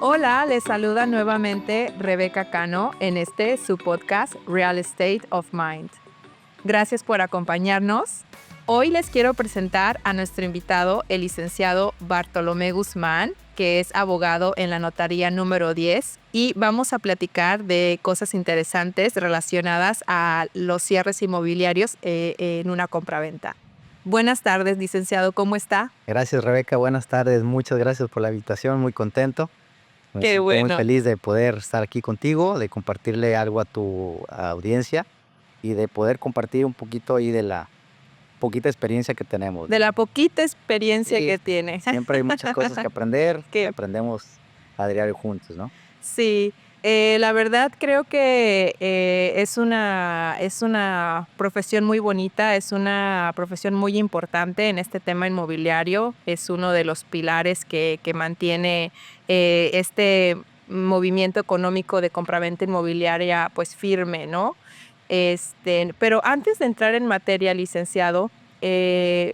Hola, les saluda nuevamente Rebeca Cano en su podcast Real Estate of Mind. Gracias por acompañarnos. Hoy les quiero presentar a nuestro invitado, el licenciado Bartolomé Guzmán, que es abogado en la notaría número 10, y vamos a platicar de cosas interesantes relacionadas a los cierres inmobiliarios en una compraventa. Buenas tardes, licenciado, ¿cómo está? Gracias, Rebeca. Buenas tardes. Muchas gracias por la invitación. Muy contento. Me Qué siento muy bueno. feliz de poder estar aquí contigo, de compartirle algo a tu audiencia y de poder compartir un poquito ahí de la poquita experiencia que tenemos. De la poquita experiencia Sí, que tiene. siempre hay muchas cosas que aprender, que Que aprendemos a diario juntos, ¿no? sí, la verdad creo que es una profesión muy bonita, es una profesión muy importante en este tema inmobiliario. Es uno de los pilares que mantiene este movimiento económico de compraventa inmobiliaria pues firme, ¿no? Pero antes de entrar en materia, licenciado, eh,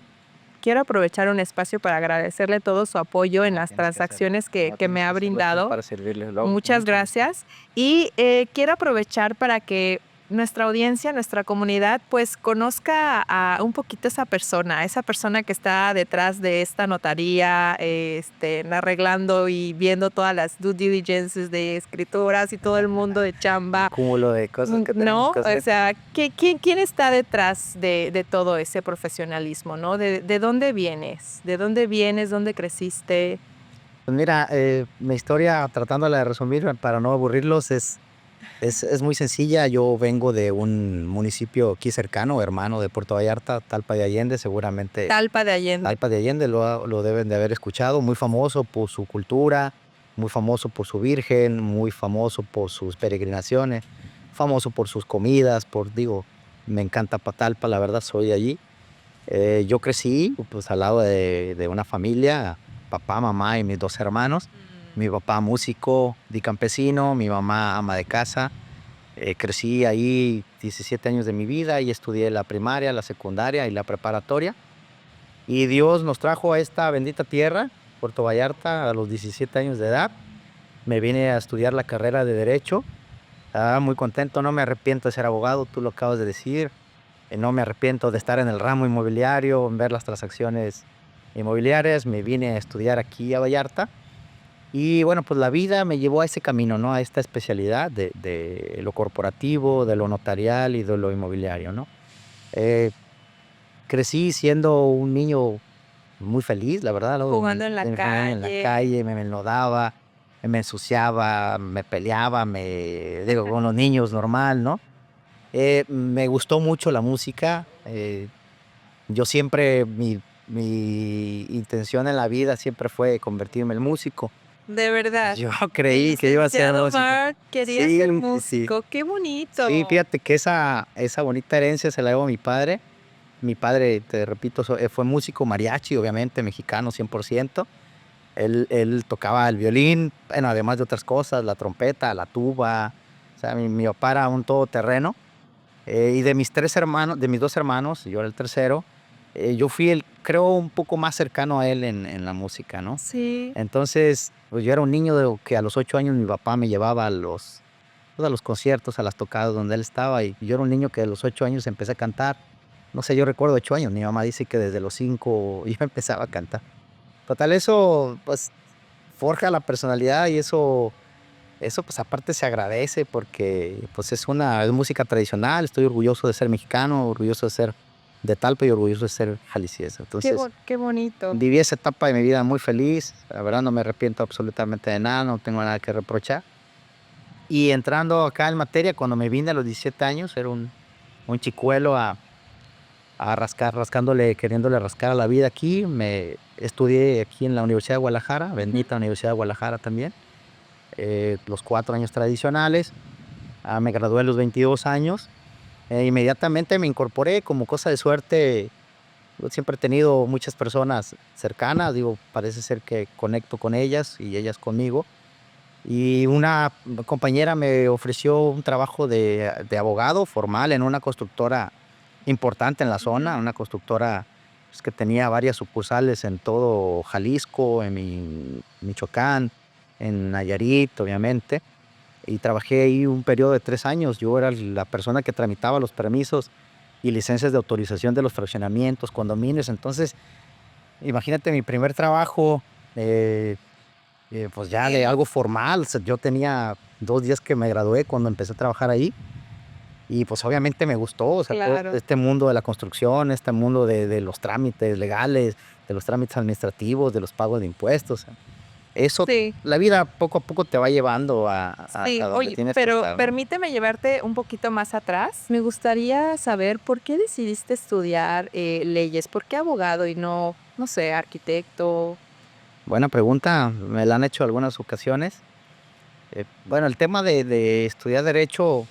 quiero aprovechar un espacio para agradecerle todo su apoyo en No, las tienes que hacerlo. transacciones que No, me tienes ha que hacerlo. Estoy brindado. para servirles luego, con Muchas mucho gusto. gracias. Y quiero aprovechar para que nuestra audiencia, nuestra comunidad, pues conozca a un poquito esa persona que está detrás de esta notaría, arreglando y viendo todas las due diligences de escrituras y todo el mundo de Un chamba. cúmulo de cosas que tenemos ¿No? que O hacer. sea, ¿quién está detrás de todo ese profesionalismo, no? ¿De dónde vienes? ¿De dónde vienes? ¿Dónde creciste? Pues mira, mi historia, tratándola de resumir para no aburrirlos, es muy sencilla. Yo vengo de un municipio aquí cercano, hermano de Puerto Vallarta, Talpa de Allende. Seguramente Talpa de Allende. Talpa de Allende lo deben de haber escuchado. Muy famoso por su cultura, muy famoso por su virgen, muy famoso por sus peregrinaciones, famoso por sus comidas, me encanta Talpa, la verdad, soy de allí. Yo crecí, pues, al lado de una familia, papá, mamá y mis 2 hermanos. Mi papá músico y campesino, mi mamá ama de casa. Crecí ahí 17 años de mi vida y estudié la primaria, la secundaria y la preparatoria. Y Dios nos trajo a esta bendita tierra, Puerto Vallarta, a los 17 años de edad. Me vine a estudiar la carrera de Derecho. Muy contento, no me arrepiento de ser abogado, tú lo acabas de decir. No me arrepiento de estar en el ramo inmobiliario, en ver las transacciones inmobiliarias. Me vine a estudiar aquí a Vallarta. Y bueno, pues la vida me llevó a ese camino, ¿no? A esta especialidad de lo corporativo, de lo notarial y de lo inmobiliario, ¿no? Eh, Crecí siendo un niño muy feliz, la verdad, ¿no? Jugando en la En la calle. calle, me enlodaba, me ensuciaba, me peleaba, con los niños normal, ¿no? Me gustó mucho la música. Yo siempre, mi intención en la vida siempre fue convertirme en músico. De verdad. Yo El creí que iba a ser licenciado músico. Bart quería Sí, ser sí. músico. ¡Qué bonito! Sí, fíjate que esa bonita herencia se la debo a mi padre. Mi padre, te repito, fue músico mariachi, obviamente, mexicano 100%. Él tocaba el violín, bueno, además de otras cosas, la trompeta, la tuba. O sea, mi papá era un todoterreno. Y de mis 3 hermanos, de mis 2 hermanos, yo era el tercero, yo fui creo, un poco más cercano a él en la música, ¿no? Sí. Entonces, pues, yo era un niño que a los 8 años mi papá me llevaba a los conciertos, a las tocadas donde él estaba, y yo era un niño que a los 8 años empecé a cantar. No sé, yo recuerdo 8 años, mi mamá dice que desde los 5 yo empezaba a cantar. Total, eso, pues, forja la personalidad y eso, pues, aparte se agradece porque, pues, es música tradicional. Estoy orgulloso de ser mexicano, orgulloso de ser de Talpa y orgulloso de ser jalisciense. Entonces, Qué bonito. viví esa etapa de mi vida muy feliz. La verdad, no me arrepiento absolutamente de nada, no tengo nada que reprochar. Y entrando acá en materia, cuando me vine a los 17 años, era un chicuelo queriéndole rascar a la vida aquí. Me estudié aquí en la Universidad de Guadalajara, Ujú. bendita Universidad de Guadalajara también, los 4 años tradicionales. Me gradué a los 22 años. Inmediatamente me incorporé como cosa de suerte. Yo siempre he tenido muchas personas cercanas, parece ser que conecto con ellas y ellas conmigo. Y una compañera me ofreció un trabajo de abogado formal en una constructora importante en la zona, Ujú. una constructora, pues, que tenía varias sucursales en todo Jalisco, en Michoacán, en Nayarit, obviamente, y trabajé ahí un periodo de 3 años. Yo era la persona que tramitaba los permisos y licencias de autorización de los fraccionamientos, condominios. Entonces, imagínate mi primer trabajo, pues ya de algo formal. O sea, yo tenía 2 días que me gradué cuando empecé a trabajar ahí y pues obviamente me gustó, o sea, todo Claro. este mundo de la construcción, este mundo de los trámites legales, de los trámites administrativos, de los pagos de impuestos. Eso, Sí, la vida poco a poco te va llevando sí. a donde Oye, tienes que pero estar, ¿no? permíteme llevarte un poquito más atrás. Me gustaría saber por qué decidiste estudiar leyes. ¿Por qué abogado y no, no sé, arquitecto? Buena pregunta, me la han hecho algunas ocasiones. Bueno, el tema de estudiar derecho,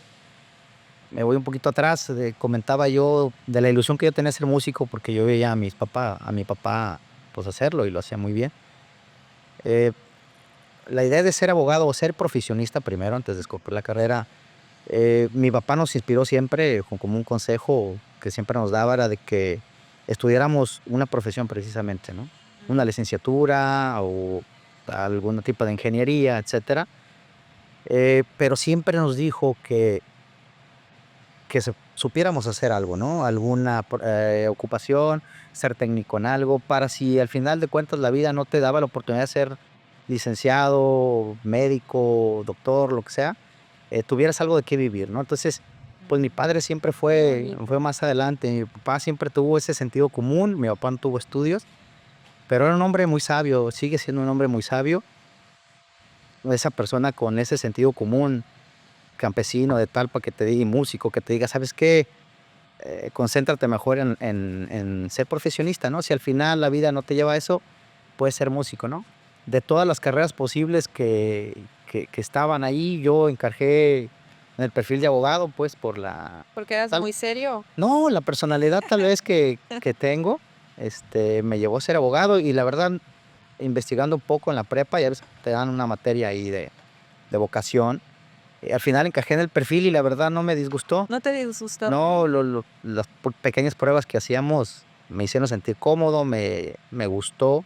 me voy un poquito atrás. Comentaba yo de la ilusión que yo tenía de ser músico, porque yo veía a mi papá, pues hacerlo y lo hacía muy bien. Eh, la idea de ser abogado o ser profesionista primero, antes de escoger la carrera, mi papá nos inspiró siempre como un consejo que siempre nos daba, era de que estudiáramos una profesión precisamente, ¿no? Una licenciatura o algún tipo de ingeniería, etcétera. Pero siempre nos dijo que supiéramos hacer algo, ¿no? Alguna ocupación, ser técnico en algo, para si al final de cuentas la vida no te daba la oportunidad de ser licenciado, médico, doctor, lo que sea, tuvieras algo de qué vivir, ¿no? Entonces, pues mi padre siempre Qué fue bonito. más adelante. Mi papá siempre tuvo ese sentido común. Mi papá no tuvo estudios, pero era un hombre muy sabio, sigue siendo un hombre muy sabio, esa persona con ese sentido común, campesino de Talpa, que te diga, y músico, que te diga, ¿sabes qué? Concéntrate mejor en ser profesionista, ¿no? Si al final la vida no te lleva a eso, puedes ser músico, ¿no? De todas las carreras posibles que estaban ahí, yo encajé en el perfil de abogado, pues por la... Porque eras Tal, muy serio. no, la personalidad tal vez que tengo, me llevó a ser abogado. Y la verdad, investigando un poco en la prepa, ya ves, te dan una materia ahí de vocación. Al final encajé en el perfil y la verdad no me disgustó. ¿No te disgustó? No, las pequeñas pruebas que hacíamos me hicieron sentir cómodo, me gustó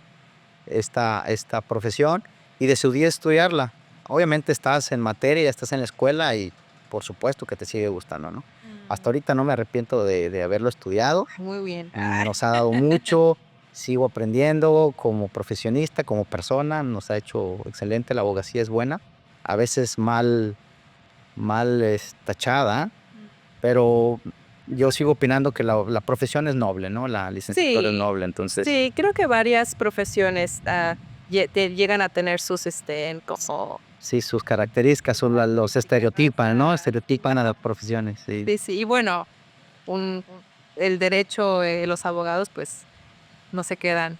esta profesión y decidí estudiarla. Obviamente estás en materia, estás en la escuela y por supuesto que te sigue gustando, ¿no? Hasta ahorita no me arrepiento de haberlo estudiado. Muy bien. Nos ha dado mucho, sigo aprendiendo como profesionista, como persona, nos ha hecho excelente. La abogacía es buena, a veces mal tachada, pero yo sigo opinando que la profesión es noble, ¿no? La licenciatura es Sí, noble. Entonces, sí, creo que varias profesiones llegan a tener sus, como, sí, sus características son los estereotipan, ¿no? Estereotipan a las profesiones, sí. sí, sí. Y bueno, el derecho, los abogados, pues no se quedan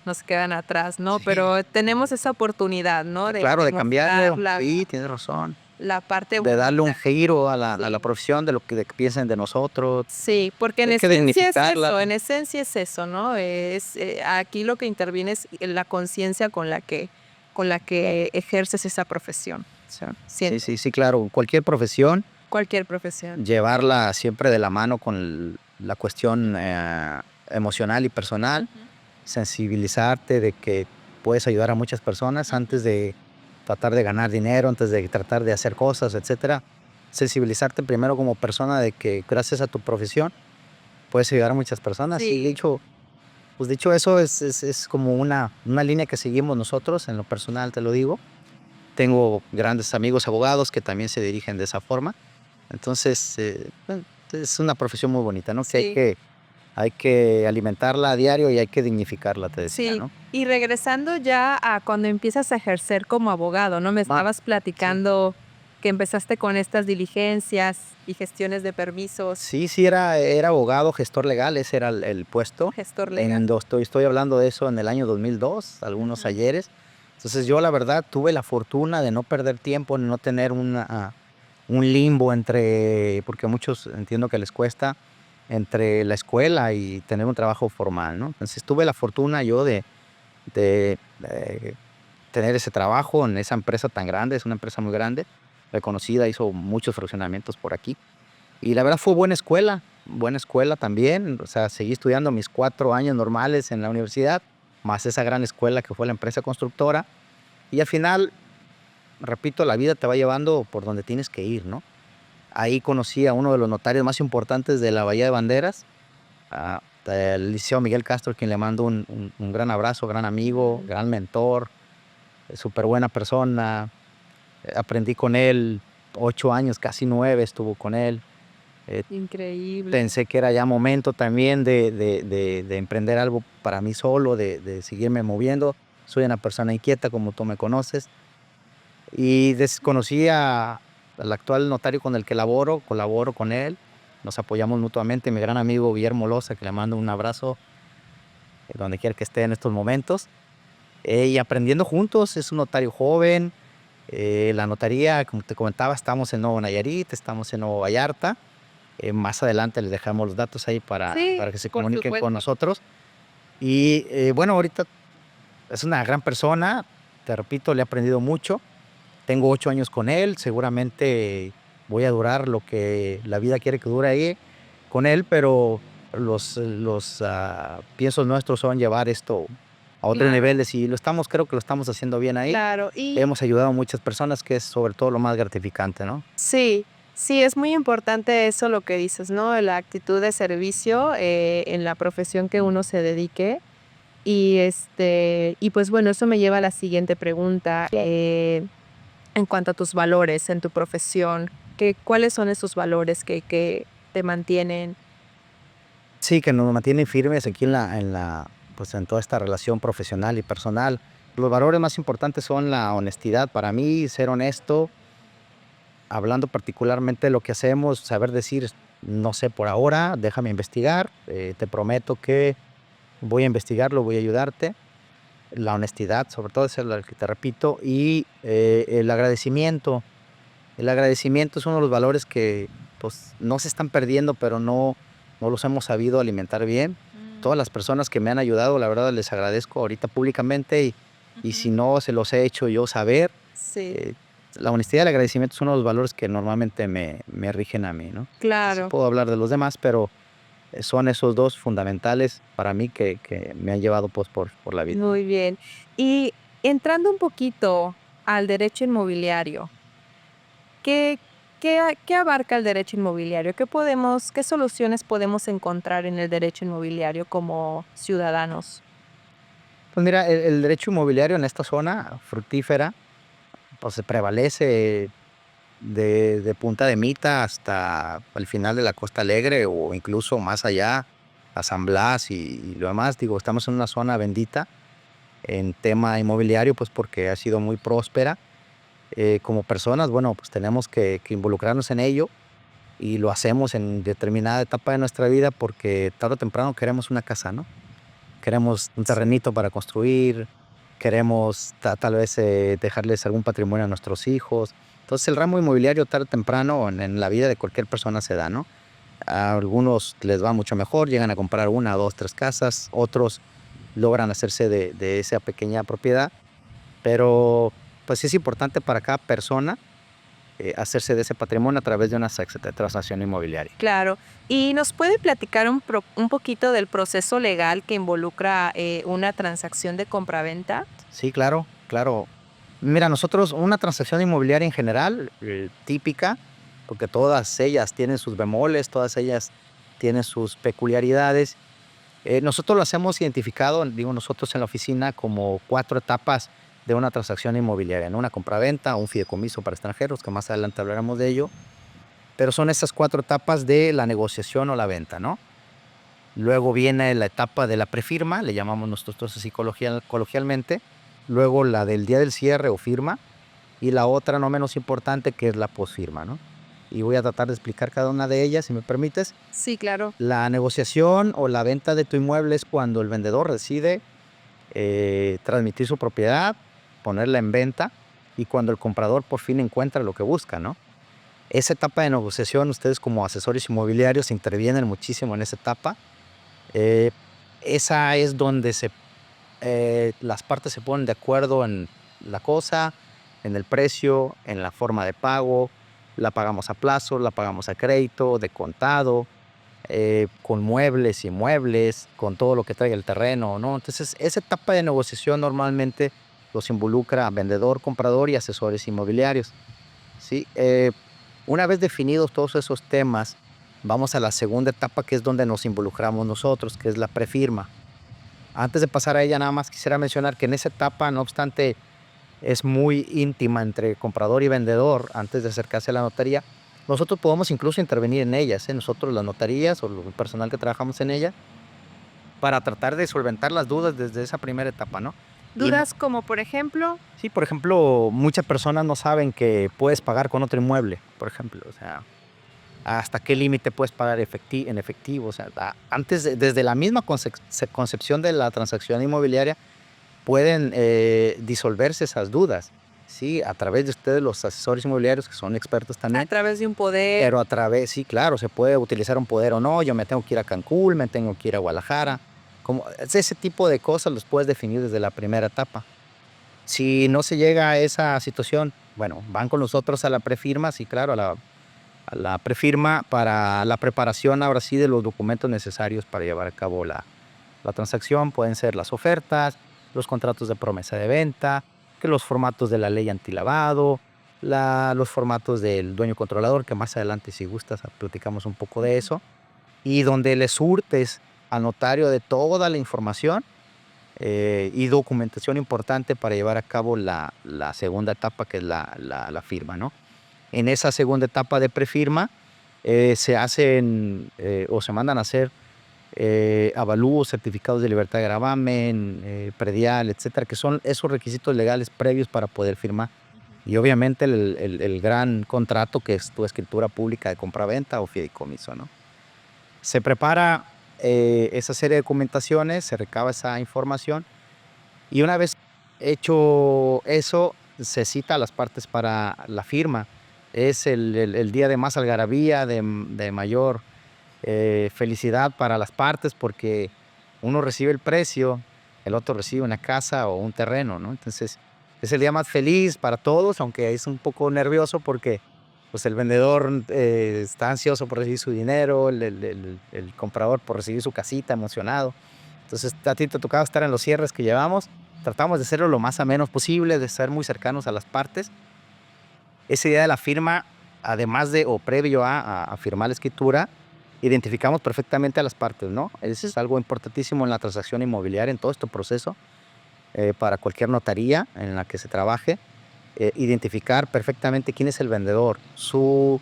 atrás, ¿no? Sí, Pero tenemos esa oportunidad, ¿no? claro, De de mostrar cambiarlo, sí, tienes razón. la parte De darle un bonita. giro a la Sí. profesión, de que piensen de nosotros. Sí, porque en Hay que esencia es dignificarla. eso, en esencia es eso, ¿no? Es, aquí lo que interviene es la conciencia con la que ejerces esa profesión, Sí, siento, sí, sí, claro. Cualquier profesión, cualquier profesión. llevarla siempre de la mano con la cuestión emocional y personal, Ujú, sensibilizarte de que puedes ayudar a muchas personas ujú. antes de tratar de ganar dinero, antes de tratar de hacer cosas, etcétera. Sensibilizarte primero como persona de que gracias a tu profesión puedes ayudar a muchas personas. Y Sí, dicho eso, es como una línea que seguimos nosotros, en lo personal te lo digo. Tengo grandes amigos abogados que también se dirigen de esa forma. Entonces, es una profesión muy bonita, ¿no? Que sí, hay que alimentarla a diario y hay que dignificarla, te decía, sí. ¿no? Y regresando ya a cuando empiezas a ejercer como abogado, ¿no? Me Ah, estabas sí. platicando que empezaste con estas diligencias y gestiones de permisos, Sí, sí, era abogado, gestor legal, ese era el puesto. gestor legal. Estoy hablando de eso en el año 2002, algunos Ujú. ayeres. Entonces, yo la verdad tuve la fortuna de no perder tiempo, de no tener un limbo entre, porque a muchos entiendo que les cuesta, entre la escuela y tener un trabajo formal, ¿no? Entonces, tuve la fortuna yo de tener ese trabajo en esa empresa tan grande. Es una empresa muy grande, reconocida, hizo muchos fraccionamientos por aquí. Y la verdad fue buena escuela también. O sea, seguí estudiando mis 4 años normales en la universidad, más esa gran escuela que fue la empresa constructora. Y al final repito, la vida te va llevando por donde tienes que ir, ¿no? Ahí conocí a uno de los notarios más importantes de la Bahía de Banderas, el licenciado Miguel Castro, a quien le mando un gran abrazo, gran amigo, gran mentor, súper buena persona. Aprendí con él 8 años, casi 9 estuvo con él. Increíble. Pensé que era ya momento también de emprender algo para mí solo, de seguirme moviendo. Soy una persona inquieta, como tú me conoces. Y conocí al actual notario con el que colaboro con él. Nos apoyamos mutuamente. Mi gran amigo Guillermo Loza, que le mando un abrazo donde quiera que esté en estos momentos. Y aprendiendo juntos, es un notario joven. La notaría, como te comentaba, estamos en Nuevo Nayarit, estamos en Nuevo Vallarta. Más adelante les dejamos los datos ahí para Sí, que se por comuniquen con supuesto. nosotros. Y bueno, ahorita es una gran persona, te repito, le he aprendido mucho. Tengo 8 años con él, seguramente voy a durar lo que la vida quiere que dure ahí con él, pero los piensos nuestros son llevar esto a otros Claro. niveles y creo que lo estamos haciendo bien ahí. Claro, y Hemos ayudado a muchas personas, que es sobre todo lo más gratificante, ¿no? sí, sí, es muy importante eso lo que dices, ¿no? La actitud de servicio, en la profesión que uno se dedique. Y pues bueno, eso me lleva a la siguiente pregunta, en cuanto a tus valores en tu profesión, ¿cuáles son esos valores que te mantienen? Sí, que nos mantienen firmes aquí pues en toda esta relación profesional y personal. Los valores más importantes son la honestidad para mí, ser honesto, hablando particularmente de lo que hacemos, saber decir, no sé por ahora, déjame investigar, te prometo que voy a investigarlo, voy a ayudarte. La honestidad, sobre todo, es lo que te repito, y el agradecimiento. El agradecimiento es uno de los valores que pues no se están perdiendo, pero no los hemos sabido alimentar bien. Todas las personas que me han ayudado, la verdad les agradezco ahorita públicamente y si no se los he hecho yo saber. Sí, eh, la honestidad y el agradecimiento son uno de los valores que normalmente me rigen a mí, ¿no? Sí claro, puedo hablar de los demás, pero son esos dos fundamentales para mí que me han llevado pues por la vida. muy bien. Y entrando un poquito al derecho inmobiliario, ¿qué qué abarca el derecho inmobiliario? ¿Qué soluciones podemos encontrar en el derecho inmobiliario como ciudadanos? Pues mira, el derecho inmobiliario en esta zona fructífera, pues se prevalece de Punta de Mita hasta el final de la Costa Alegre o incluso más allá, a San Blas y lo demás. Digo, estamos en una zona bendita en tema inmobiliario, pues porque ha sido muy próspera. Como personas, bueno, pues tenemos que involucrarnos en ello y lo hacemos en determinada etapa de nuestra vida porque tarde o temprano queremos una casa, ¿no? Queremos un terrenito para construir, queremos tal vez dejarles algún patrimonio a nuestros hijos. Entonces el ramo inmobiliario tarde o temprano en la vida de cualquier persona se da, ¿no? A algunos les va mucho mejor, llegan a comprar 1, 2, 3 casas, otros logran hacerse de esa pequeña propiedad, pero pues sí es importante para cada persona hacerse de ese patrimonio a través de una transacción inmobiliaria. Claro. ¿Y nos puede platicar un poquito del proceso legal que involucra, una transacción de compraventa? Sí, claro, claro. Mira, nosotros una transacción inmobiliaria en general, típica, porque todas ellas tienen sus bemoles, todas ellas tienen sus peculiaridades. Nosotros lo hacemos identificado, digo nosotros en la oficina, como 4 etapas de una transacción inmobiliaria, ¿no? Una compraventa, un fideicomiso para extranjeros, que más adelante hablaremos de ello, pero son esas 4 etapas de la negociación o la venta, ¿no? Luego viene la etapa de la prefirma, le llamamos nosotros así coloquialmente. Luego la del día del cierre o firma. Y la otra, no menos importante, que es la posfirma, ¿no? Y voy a tratar de explicar cada una de ellas, si me permites. Sí, claro. La negociación o la venta de tu inmueble es cuando el vendedor decide transmitir su propiedad, ponerla en venta y cuando el comprador por fin encuentra lo que busca, ¿no? Esa etapa de negociación, ustedes como asesores inmobiliarios intervienen muchísimo en esa etapa. Eh, Esa es donde las partes se ponen de acuerdo en la cosa, en el precio, en la forma de pago. La pagamos a plazo, la pagamos a crédito, de contado, con muebles, inmuebles, con todo lo que traiga el terreno, ¿no? Entonces, esa etapa de negociación normalmente los involucra vendedor, comprador y asesores inmobiliarios, ¿sí? Una vez definidos todos esos temas, vamos a la segunda etapa, que es donde nos involucramos nosotros, que es la prefirma. Antes de pasar a ella, nada más quisiera mencionar que en esa etapa, no obstante, es muy íntima entre comprador y vendedor antes de acercarse a la notaría. Nosotros podemos incluso intervenir en ellas, nosotros las notarías o el personal que trabajamos en ella, para tratar de solventar las dudas desde esa primera etapa, ¿no? Dudas como, por ejemplo, Sí, por ejemplo, muchas personas no saben que puedes pagar con otro inmueble, por ejemplo, o sea, hasta qué límite puedes pagar en efectivo, o sea, desde la misma concepción de la transacción inmobiliaria pueden disolverse esas dudas, ¿sí? A través de ustedes, los asesores inmobiliarios, que son expertos a también. través de un poder. Pero a través, sí, claro, se puede utilizar un poder o no. Yo me tengo que ir a Cancún, me tengo que ir a Guadalajara. Ese tipo de cosas los puedes definir desde la primera etapa. Si no se llega a esa situación, bueno, van con nosotros a la prefirma, sí, claro, a la prefirma para la preparación, ahora sí, de los documentos necesarios para llevar a cabo la transacción. Pueden ser las ofertas, los contratos de promesa de venta, que los formatos de la ley antilavado, los formatos del dueño controlador, que más adelante, si gustas, platicamos un poco de eso, y donde le surtes al notario de toda la información y documentación importante para llevar a cabo la segunda etapa, que es la firma, ¿no? En esa segunda etapa de prefirma se hacen o se mandan a hacer avalúos, certificados de libertad de gravamen, predial, etcétera, que son esos requisitos legales previos para poder firmar. Y obviamente el gran contrato, que es tu escritura pública de compraventa o fideicomiso, ¿no? Se prepara esa serie de documentaciones, se recaba esa información y una vez hecho eso, se cita a las partes para la firma. Es el día de más algarabía, de mayor felicidad para las partes, porque uno recibe el precio, el otro recibe una casa o un terreno, ¿no? Entonces es el día más feliz para todos, aunque es un poco nervioso porque pues el vendedor está ansioso por recibir su dinero, el comprador por recibir su casita, emocionado. Entonces a ti te tocaba estar en los cierres que llevamos. Tratamos de hacerlo lo más ameno posible, de ser muy cercanos a las partes. Ese día de la firma, además de o previo a firmar la escritura, identificamos perfectamente a las partes, ¿no? Eso es algo importantísimo en la transacción inmobiliaria, en todo este proceso, para cualquier notaría en la que se trabaje. Identificar perfectamente quién es el vendedor, sus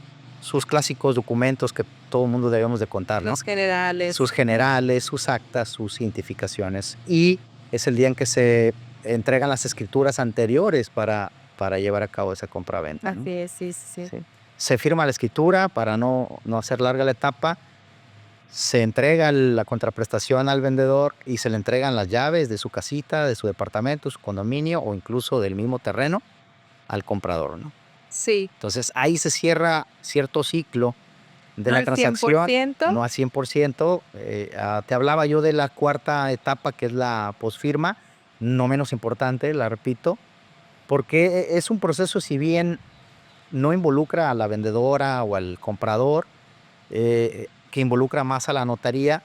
clásicos documentos que todo el mundo debemos de contar, ¿no? Los generales. Sus generales, sus actas, sus identificaciones. Y es el día en que se entregan las escrituras anteriores para llevar a cabo esa compraventa, ¿no? Así es, sí. Se firma la escritura para no hacer larga la etapa. Se entrega la contraprestación al vendedor y se le entregan las llaves de su casita, de su departamento, su condominio o incluso del mismo terreno al comprador, ¿no? Sí. Entonces ahí se cierra cierto ciclo de No la al transacción, 100%. no al 100%. Te hablaba yo de la cuarta etapa, que es la posfirma, no menos importante, la repito, porque es un proceso, si bien no involucra a la vendedora o al comprador, que involucra más a la notaría,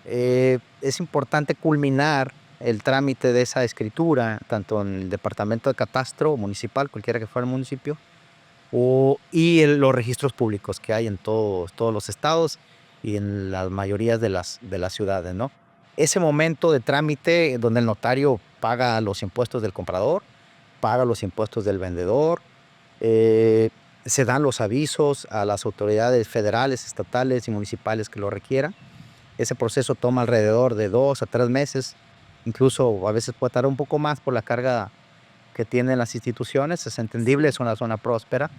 es importante culminar el trámite de esa escritura, tanto en el departamento de catastro municipal, cualquiera que fuera el municipio, y los registros públicos que hay en todos los estados y en las mayorías de las ciudades, ¿no? Ese momento de trámite donde el notario paga los impuestos del comprador, paga los impuestos del vendedor, se dan los avisos a las autoridades federales, estatales y municipales que lo requieran. Ese proceso toma alrededor de 2 a 3 meses, incluso a veces puede tardar un poco más por la carga que tienen las instituciones. Es entendible, es una zona próspera.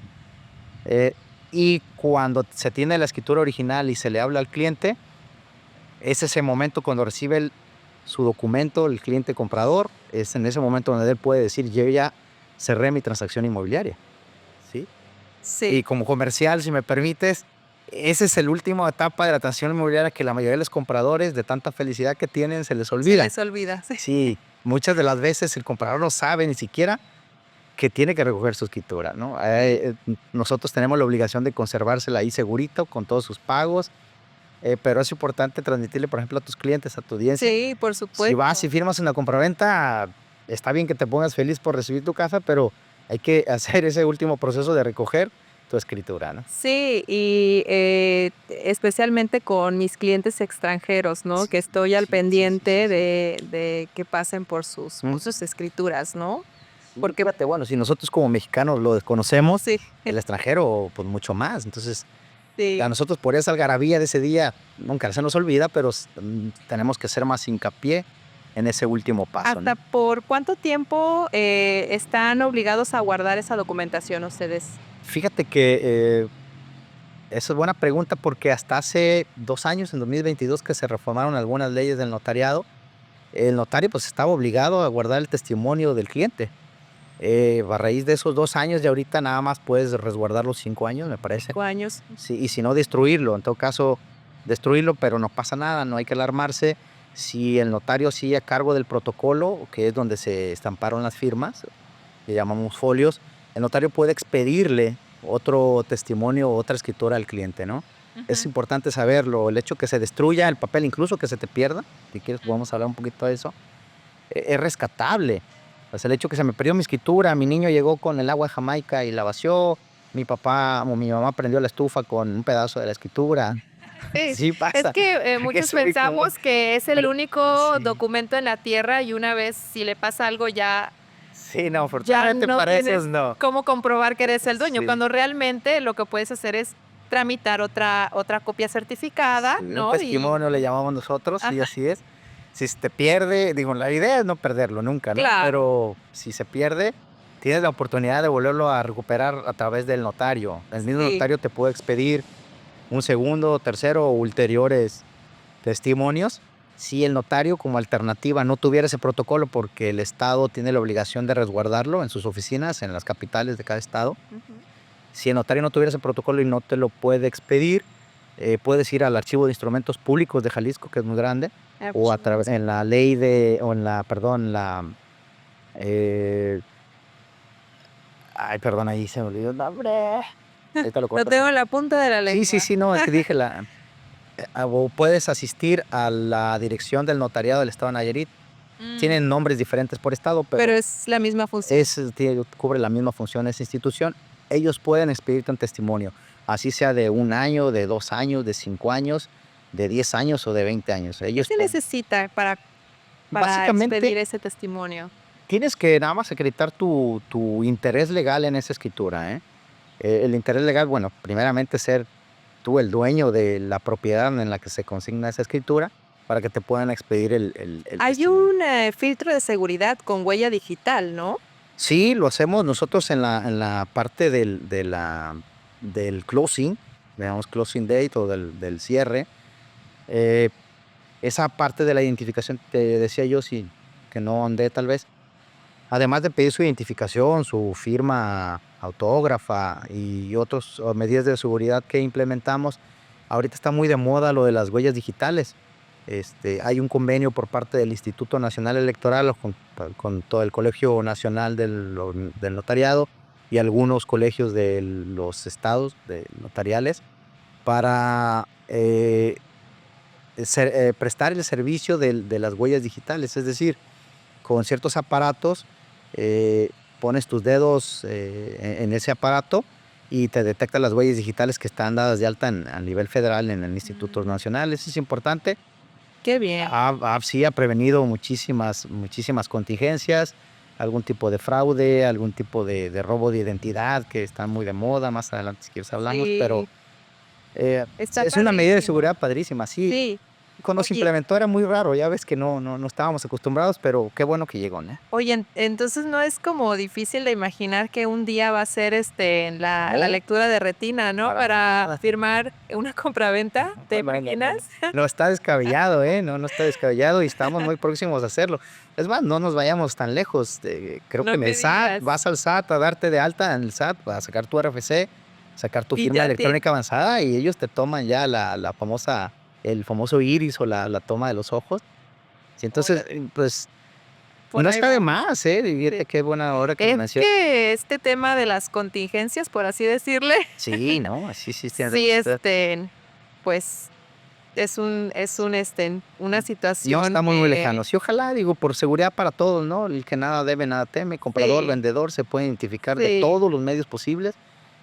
Y cuando se tiene la escritura original y se le habla al cliente, es ese momento cuando recibe su documento, el cliente comprador, es en ese momento donde él puede decir: yo ya cerré mi transacción inmobiliaria, ¿sí? Sí. Y como comercial, si me permites, esa es la última etapa de la transacción inmobiliaria que la mayoría de los compradores, de tanta felicidad que tienen, se les olvida. Se les olvida, sí. Sí, muchas de las veces el comprador no sabe ni siquiera que tiene que recoger su escritura, ¿no? Nosotros tenemos la obligación de conservársela ahí segurito con todos sus pagos, pero es importante transmitirle, por ejemplo, a tus clientes, a tu audiencia. Sí, por supuesto. Si vas y firmas una compraventa, está bien que te pongas feliz por recibir tu casa, pero hay que hacer ese último proceso de recoger tu escritura, ¿no? Sí, y especialmente con mis clientes extranjeros, ¿no? Que estoy al pendiente de que pasen por sus escrituras, ¿no? Porque Fíjate, bueno, si nosotros como mexicanos lo desconocemos, sí, el extranjero, pues mucho más. Entonces, a sí. nosotros por esa algarabía de ese día, nunca se nos olvida, pero tenemos que hacer más hincapié en ese último paso, ¿Hasta ¿no? por cuánto tiempo están obligados a guardar esa documentación ustedes? Fíjate que esa es buena pregunta porque hasta hace 2 años, en 2022, que se reformaron algunas leyes del notariado, el notario pues estaba obligado a guardar el testimonio del cliente. A raíz de esos 2 años, ya ahorita nada más puedes resguardar los 5 años, me parece. 5 años. Sí, y si no, destruirlo. En todo caso, destruirlo, pero no pasa nada, no hay que alarmarse. Si el notario sigue a cargo del protocolo, que es donde se estamparon las firmas, que llamamos folios, el notario puede expedirle otro testimonio o otra escritura al cliente, ¿no? Es Ujú. importante saberlo. El hecho que se destruya el papel, incluso que se te pierda, si quieres podemos hablar un poquito de eso, es rescatable. O sea, el hecho que se me perdió mi escritura, mi niño llegó con el agua de Jamaica y la vació, mi papá o mi mamá prendió la estufa con un pedazo de la escritura. Sí, Sí es pasa, que, que muchos es muy común. pensamos que es el Pero único sí, documento en la tierra y una vez si le pasa algo sí, no, ya afortunadamente no para esos tienes no. cómo comprobar que eres el dueño, Sí, cuando realmente lo que puedes hacer es tramitar otra copia certificada, sí, un ¿no? Y testimonio le llamamos nosotros, sí, ajá, así es. Si se te pierde, digo, la idea es no perderlo nunca, ¿no? claro. Pero si se pierde, tienes la oportunidad de volverlo a recuperar a través del notario. El mismo Sí, notario te puede expedir un segundo, tercero o ulteriores testimonios. Si el notario como alternativa no tuviera ese protocolo, porque el estado tiene la obligación de resguardarlo en sus oficinas, en las capitales de cada estado. ujú. Si el notario no tuviera ese protocolo y no te lo puede expedir, puedes ir al Archivo de Instrumentos Públicos de Jalisco, que es muy grande, o a través en la ley de, o en la, perdón, eh, ay, perdón, ahí se me olvidó el nombre. Ahorita lo Lo corto. tengo en la punta de la Sí, sí, lengua. sí, no, es que dije o puedes asistir a la dirección del notariado del estado de Nayarit. Mm, Tienen nombres diferentes por estado, pero pero es la misma función. cubre la misma función esa institución. Ellos pueden expedirte un testimonio, así sea de 1 año, de 2 años, de 5 años, de 10 años o de 20 años. ¿Qué Ellos se pueden. necesita para Básicamente, expedir ese testimonio? tienes que nada más acreditar tu interés legal en esa escritura, ¿eh? El interés legal, bueno, primeramente ser tú el dueño de la propiedad en la que se consigna esa escritura para que te puedan expedir el Hay testimonio. un filtro de seguridad con huella digital, ¿no? Sí, lo hacemos nosotros en la parte del closing, digamos closing date o del cierre. eh, Esa parte de la identificación, te decía yo, sí, que no andé tal vez. Además de pedir su identificación, su firma autógrafa y otras medidas de seguridad que implementamos, ahorita está muy de moda lo de las huellas digitales. Hay un convenio por parte del Instituto Nacional Electoral o con todo el Colegio Nacional del Notariado y algunos colegios de los estados de notariales para prestar el servicio de las huellas digitales. Es decir, con ciertos aparatos, eh, pones tus dedos en ese aparato y te detecta las huellas digitales que están dadas de alta a nivel federal en el Instituto Mm, Nacional. Eso es importante. qué bien. Sí ha prevenido muchísimas contingencias, algún tipo de fraude, algún tipo de robo de identidad que están muy de moda. Más adelante, si quieres, hablamos, pero Sí, está es una medida de padrísimo. seguridad padrísima. Sí, Sí. cuando se Oye, implementó era muy raro, ya ves que no estábamos acostumbrados, pero qué bueno que llegó, ¿no? oye, entonces no es como difícil de imaginar que un día va a ser la No, lectura de retina, ¿no? para Para nada. firmar una compraventa, ¿te No, no, no, imaginas? no. No está descabellado, ¿eh? No está descabellado y estamos muy próximos a hacerlo. Es más, no nos vayamos tan lejos. Creo que No en el me SAT, digas. vas al SAT a darte de alta en el SAT, a sacar tu RFC, sacar tu Y firma ya te electrónica avanzada y ellos te toman ya el famoso iris o la toma de los ojos. Y entonces, oye, pues, por no ahí está de vamos. más, ¿eh? Sí. Fíjate qué buena hora que lo Es mencionas. que este tema de las contingencias, por así decirle, Sí, no, sí, sí, tienes sí, razón. pues una No situación estamos muy que lejanos. Y ojalá, digo, por seguridad para todos, ¿no? El que nada debe, nada teme. Comprador, sí, vendedor, se puede identificar de sí, todos los medios posibles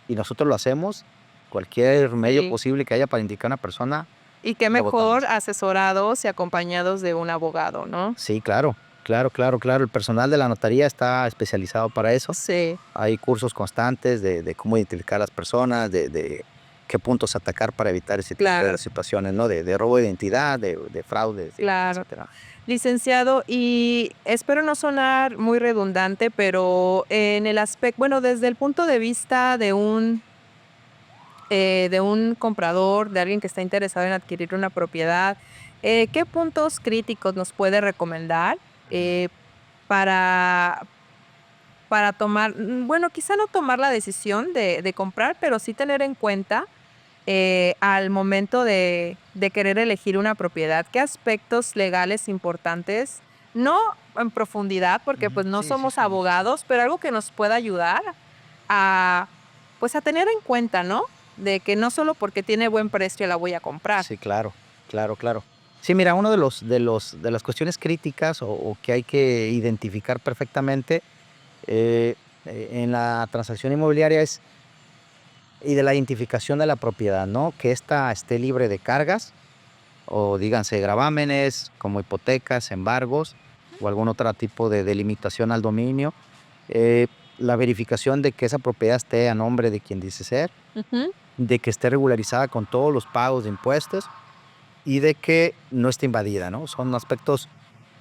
y nosotros lo hacemos. Cualquier medio sí. posible que haya para indicar a una persona, Y qué lo mejor votamos. asesorados y acompañados de un abogado, ¿no? Sí, claro, claro, claro, claro. El personal de la notaría está especializado para eso. Sí, Hay cursos constantes de cómo identificar a las personas, de qué puntos atacar para evitar ese tipo de claro, situaciones, ¿no? De robo de identidad, de fraude, claro. etcétera. Licenciado, y espero no sonar muy redundante, pero en el aspecto, bueno, desde el punto de vista de un comprador, de alguien que está interesado en adquirir una propiedad, ¿qué puntos críticos nos puede recomendar eh, para, para tomar, bueno, quizá no tomar la decisión de comprar, pero sí tener en cuenta al momento de querer elegir una propiedad? ¿Qué aspectos legales importantes? No en profundidad, porque Ujú. pues no Sí, sí, somos son muchos. abogados, pero algo que nos pueda ayudar a, pues a tener en cuenta, ¿no? De que no solo porque tiene buen precio la voy a comprar. Sí, claro, claro, claro. Sí, mira, uno de las cuestiones críticas o que hay que identificar perfectamente en la transacción inmobiliaria es y de la identificación de la propiedad, ¿no? Que ésta esté libre de cargas o díganse gravámenes como hipotecas, embargos o algún otro tipo de delimitación al dominio. Eh, la verificación de que esa propiedad esté a nombre de quien dice ser, Ujú. de que esté regularizada con todos los pagos de impuestos y de que no esté invadida, ¿no? Son aspectos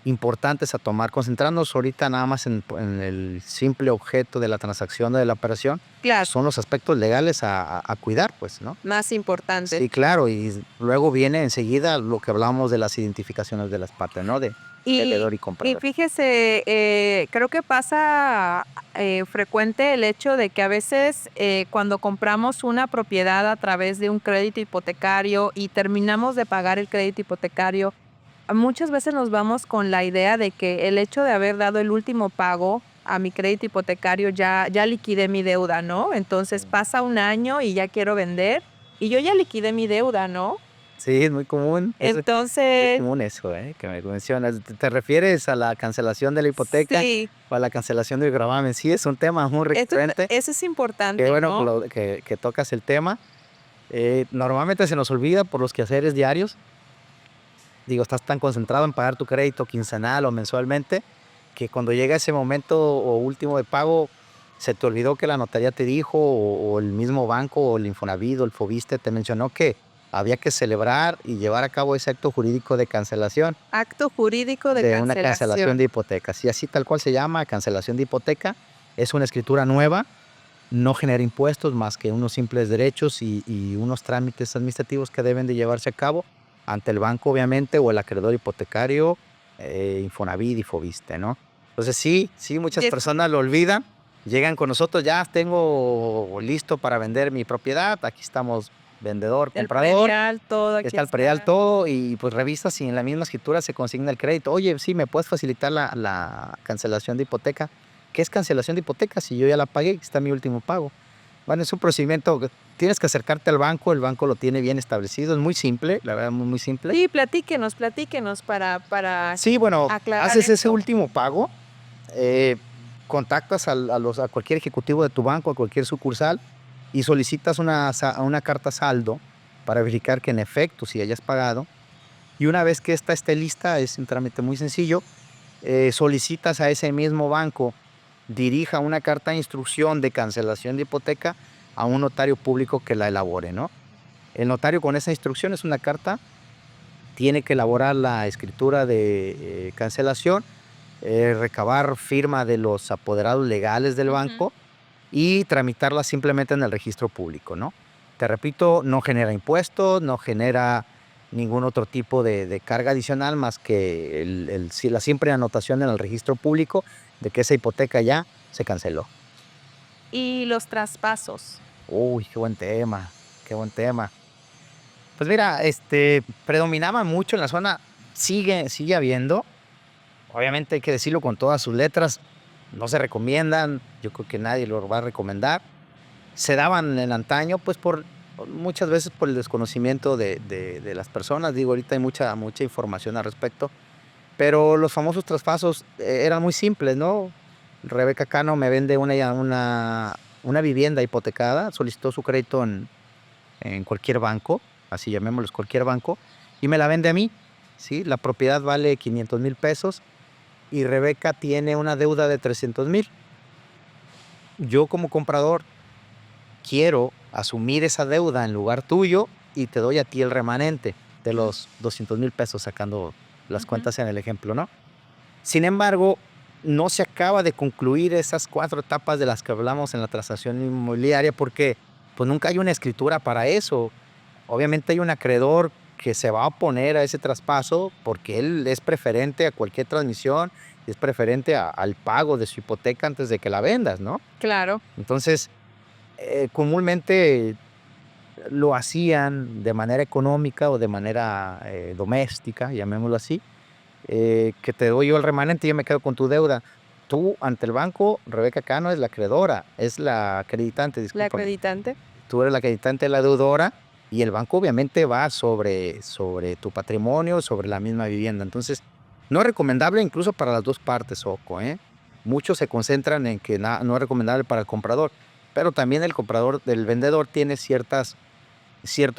importantes a tomar, concentrarnos ahorita nada más en el simple objeto de la transacción o de la operación, Claro, son los aspectos legales a cuidar, pues, ¿no? más importantes. Sí, claro, y luego viene enseguida lo que hablamos de las identificaciones de las partes, ¿no? De Y vendedor y y comprador. fíjese, creo que pasa, frecuente el hecho de que a veces, cuando compramos una propiedad a través de un crédito hipotecario y terminamos de pagar el crédito hipotecario, muchas veces nos vamos con la idea de que el hecho de haber dado el último pago a mi crédito hipotecario ya liquidé mi deuda, ¿no? Entonces Mm. pasa un año y ya quiero vender, y yo ya liquidé mi deuda, ¿no? Sí, es muy común, es muy Entonces común eso, que me mencionas. ¿Te refieres a la cancelación de la hipoteca sí. o a la cancelación del gravamen? Sí, es un tema muy recurrente. Eso es Qué importante, bueno ¿no? que tocas el tema. Normalmente se nos olvida por los quehaceres diarios. Digo, estás tan concentrado en pagar tu crédito quincenal o mensualmente, que cuando llega ese momento o último de pago, se te olvidó que la notaría te dijo, o el mismo banco, o el Infonavit, o el Fobiste te mencionó que había que celebrar y llevar a cabo ese acto jurídico de cancelación, Acto jurídico de de una cancelación cancelación. de hipotecas. Y así tal cual se llama, cancelación de hipoteca, es una escritura nueva, no genera impuestos más que unos simples derechos y unos trámites administrativos que deben de llevarse a cabo ante el banco, obviamente, o el acreedor hipotecario, Infonavit y Fobiste, ¿no? Entonces sí, sí, muchas Y es personas lo olvidan, llegan con nosotros, ya tengo listo para vender mi propiedad, aquí estamos vendedor, el comprador, predial, todo aquí está el predial está. todo y pues revisa si en la misma escritura se consigna el crédito. Oye, sí, ¿me puedes facilitar la cancelación de hipoteca? ¿Qué es cancelación de hipoteca? Si yo ya la pagué, aquí está mi último pago. Bueno, es un procedimiento que tienes que acercarte al banco, el banco lo tiene bien establecido, es muy simple, la verdad, muy, muy simple. Sí, platíquenos para Sí, bueno, aclarar haces ese esto. último pago, eh, contactas a cualquier ejecutivo de tu banco, a cualquier sucursal y solicitas una carta saldo para verificar que en efecto si hayas pagado. Y una vez que esta esté lista, es un trámite muy sencillo, solicitas a ese mismo banco dirija una carta de instrucción de cancelación de hipoteca a un notario público que la elabore, ¿no? El notario con esa instrucción es una carta, tiene que elaborar la escritura de cancelación, recabar firma de los apoderados legales del Ujú. banco y tramitarla simplemente en el registro público, ¿no? Te repito, no genera impuestos, no genera ningún otro tipo de carga adicional más que la simple anotación en el registro público de que esa hipoteca ya se canceló. Y los traspasos. Uy, qué buen tema, qué buen tema. Pues mira, predominaba mucho en la zona, sigue habiendo, obviamente hay que decirlo con todas sus letras, no se recomiendan, yo creo que nadie lo va a recomendar. Se daban en antaño, pues, por muchas veces por el desconocimiento de las personas. Digo, ahorita hay mucha información al respecto, pero los famosos traspasos eran muy simples, ¿no? Rebeca Cano me vende una vivienda hipotecada, solicitó su crédito en cualquier banco, así llamémoslos cualquier banco, y me la vende a mí, ¿sí? La propiedad vale 500,000 pesos y Rebeca tiene una deuda de 300,000. Yo como comprador quiero asumir esa deuda en lugar tuyo y te doy a ti el remanente de los 200,000 pesos, sacando las cuentas en el ejemplo, ¿no? Sin embargo, no se acaba de concluir esas 4 etapas de las que hablamos en la transacción inmobiliaria porque pues nunca hay una escritura para eso. Obviamente hay un acreedor que se va a oponer a ese traspaso porque él es preferente a cualquier transmisión y es preferente al pago de su hipoteca antes de que la vendas, ¿no? Claro. Entonces, comúnmente lo hacían de manera económica o de manera doméstica, llamémoslo así, que te doy yo el remanente y yo me quedo con tu deuda. Tú, ante el banco, Rebeca Cano es la acreedora, es la acreditante, La discúlpame. acreditante. Tú eres la acreditante de la deudora y el banco obviamente va sobre tu patrimonio, sobre la misma vivienda. Entonces, no es recomendable incluso para las dos partes, Oco, ¿eh? Muchos se concentran en que no es recomendable para el comprador, pero también el vendedor tiene ciertos